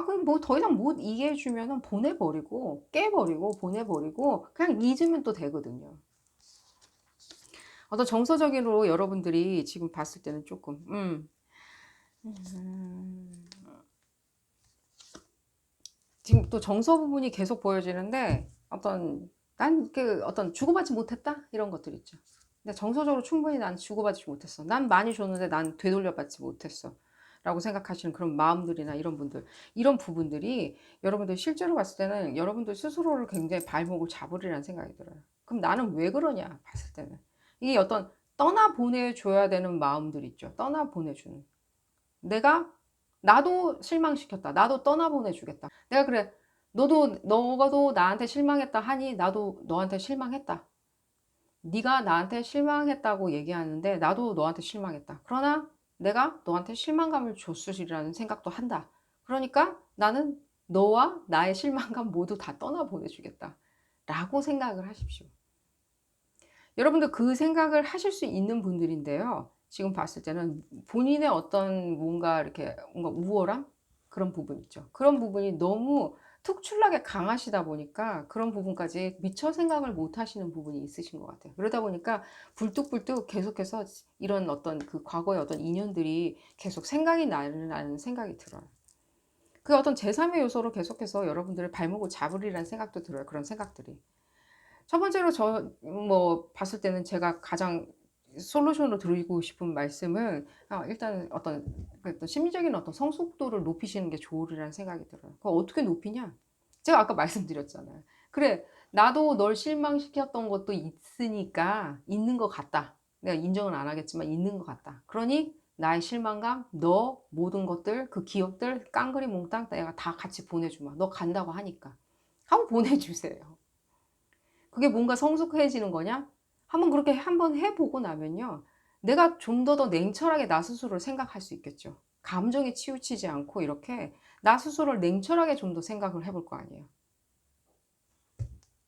그럼 뭐 더 이상 못 이해해 주면은 보내버리고 깨버리고 보내버리고 그냥 잊으면 또 되거든요. 어떤 정서적으로 여러분들이 지금 봤을 때는 조금 지금 또 정서 부분이 계속 보여지는데 난 어떤 주고받지 못했다 이런 것들 있죠. 근데 정서적으로 충분히 난 주고받지 못했어. 난 많이 줬는데 난 되돌려받지 못했어. 라고 생각하시는 그런 마음들이나 이런 분들, 이런 부분들이 여러분들 실제로 봤을 때는 여러분들 스스로를 굉장히 발목을 잡으리라는 생각이 들어요. 그럼 나는 왜 그러냐 봤을 때는 이게 어떤 떠나 보내줘야 되는 마음들 있죠. 떠나 보내주는. 나도 실망시켰다. 나도 떠나 보내주겠다. 내가 그래. 너도 나한테 실망했다 하니 나도 너한테 실망했다. 네가 나한테 실망했다고 얘기하는데 나도 너한테 실망했다. 그러나 내가 너한테 실망감을 줬으리라는 생각도 한다. 그러니까 나는 너와 나의 실망감 모두 다 떠나보내주겠다. 라고 생각을 하십시오. 여러분들 그 생각을 하실 수 있는 분들인데요. 지금 봤을 때는 본인의 어떤 뭔가 이렇게 뭔가 우월함? 그런 부분 있죠. 그런 부분이 너무 특출나게 강하시다 보니까 그런 부분까지 미처 생각을 못 하시는 부분이 있으신 것 같아요. 그러다 보니까 불뚝불뚝 계속해서 이런 어떤 그 과거의 어떤 인연들이 계속 생각이 나는 생각이 들어요. 그 어떤 제3의 요소로 계속해서 여러분들의 발목을 잡으리라는 생각도 들어요. 그런 생각들이. 첫 번째로 봤을 때는 제가 가장 솔루션으로 드리고 싶은 말씀은 일단 어떤 심리적인 어떤 성숙도를 높이시는 게 좋으리라는 생각이 들어요. 그거 어떻게 높이냐? 제가 아까 말씀드렸잖아요. 그래, 나도 널 실망시켰던 것도 있으니까 있는 것 같다. 내가 인정은 안 하겠지만 있는 것 같다. 그러니 나의 실망감, 너 모든 것들, 그 기억들 깡그리 몽땅 내가 다 같이 보내주마. 너 간다고 하니까. 한번 보내주세요. 그게 뭔가 성숙해지는 거냐? 한번 그렇게 한번 해보고 나면요. 내가 좀 더 냉철하게 나 스스로를 생각할 수 있겠죠. 감정에 치우치지 않고 이렇게 나 스스로를 냉철하게 좀 더 생각을 해볼 거 아니에요.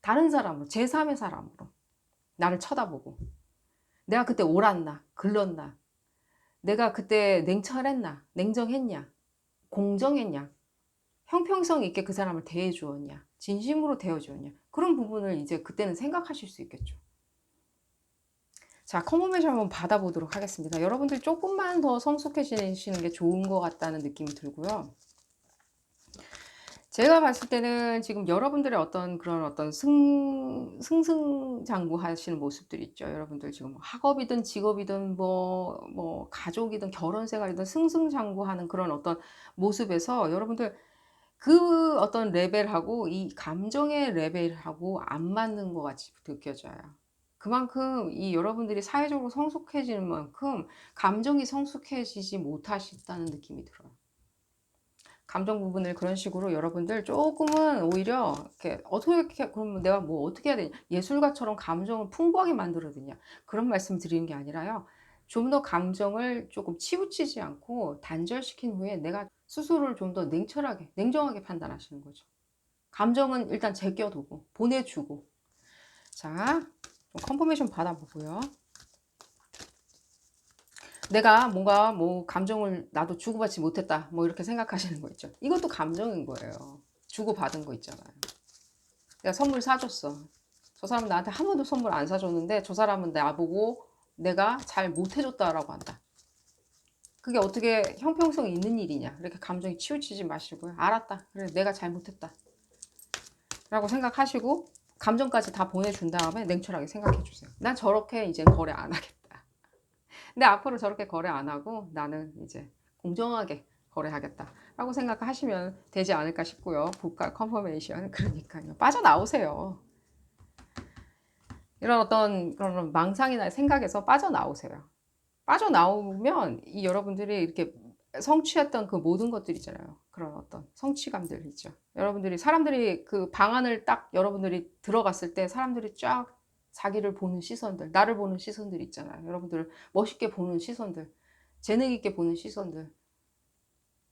다른 사람으로, 제3의 사람으로 나를 쳐다보고 내가 그때 옳았나, 글렀나, 내가 그때 냉철했나, 냉정했냐, 공정했냐, 형평성 있게 그 사람을 대해주었냐, 진심으로 대해주었냐, 그런 부분을 이제 그때는 생각하실 수 있겠죠. 자, 컨퍼메이션 한번 받아보도록 하겠습니다. 여러분들 조금만 더 성숙해지시는 게 좋은 것 같다는 느낌이 들고요. 제가 봤을 때는 지금 여러분들의 어떤 그런 어떤 승승장구 하시는 모습들이 있죠. 여러분들 지금 학업이든 직업이든 가족이든 결혼 생활이든 승승장구하는 그런 어떤 모습에서 여러분들 그 어떤 레벨하고 이 감정의 레벨하고 안 맞는 것 같이 느껴져요. 그만큼 이 여러분들이 사회적으로 성숙해지는 만큼 감정이 성숙해지지 못하셨다는 느낌이 들어요. 감정 부분을 그런 식으로 여러분들 조금은 오히려 이렇게 어떻게 그러면 내가 뭐 어떻게 해야 되냐, 예술가처럼 감정을 풍부하게 만들어야 되냐, 그런 말씀 드리는 게 아니라요. 좀 더 감정을 조금 치우치지 않고 단절시킨 후에 내가 스스로를 좀 더 냉철하게 냉정하게 판단하시는 거죠. 감정은 일단 제껴두고 보내주고. 자, 컨퍼메이션 받아보고요. 내가 뭔가 감정을 나도 주고받지 못했다 이렇게 생각하시는 거 있죠. 이것도 감정인 거예요. 주고받은 거 있잖아요. 내가 선물 사줬어. 저 사람은 나한테 한 번도 선물 안 사줬는데 저 사람은 나보고 내가 잘 못해줬다라고 한다. 그게 어떻게 형평성이 있는 일이냐. 이렇게 감정이 치우치지 마시고요. 알았다. 그래, 내가 잘못했다 라고 생각하시고 감정까지 다 보내준 다음에 냉철하게 생각해 주세요. 난 저렇게 이제 거래 안 하겠다. 근데 앞으로 저렇게 거래 안 하고 나는 이제 공정하게 거래하겠다 라고 생각하시면 되지 않을까 싶고요. 국가 컨퍼메이션. 그러니까요. 빠져나오세요. 이런 어떤 그런 망상이나 생각에서 빠져나오세요. 빠져나오면 이 여러분들이 이렇게 성취했던 그 모든 것들 있잖아요. 그런 어떤 성취감들 있죠. 여러분들이 사람들이 그 방 안을 딱 여러분들이 들어갔을 때 사람들이 쫙 자기를 보는 시선들, 나를 보는 시선들 있잖아요. 여러분들 멋있게 보는 시선들, 재능 있게 보는 시선들.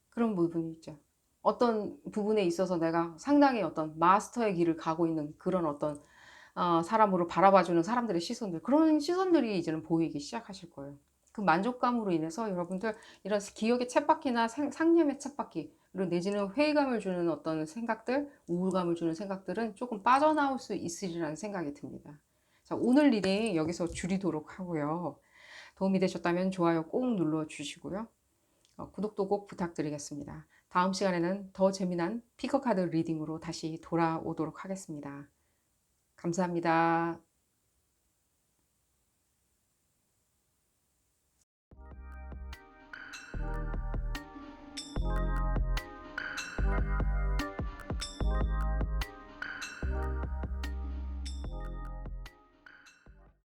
그런 부분이 있죠. 어떤 부분에 있어서 내가 상당히 어떤 마스터의 길을 가고 있는 그런 어떤 사람으로 바라봐주는 사람들의 시선들, 그런 시선들이 이제는 보이기 시작하실 거예요. 그 만족감으로 인해서 여러분들 이런 기억의 쳇바퀴나 상념의 쳇바퀴, 그리고 내지는 회의감을 주는 어떤 생각들, 우울감을 주는 생각들은 조금 빠져나올 수 있으리라는 생각이 듭니다. 자, 오늘 리딩 여기서 줄이도록 하고요. 도움이 되셨다면 좋아요 꼭 눌러주시고요. 구독도 꼭 부탁드리겠습니다. 다음 시간에는 더 재미난 피커카드 리딩으로 다시 돌아오도록 하겠습니다. 감사합니다.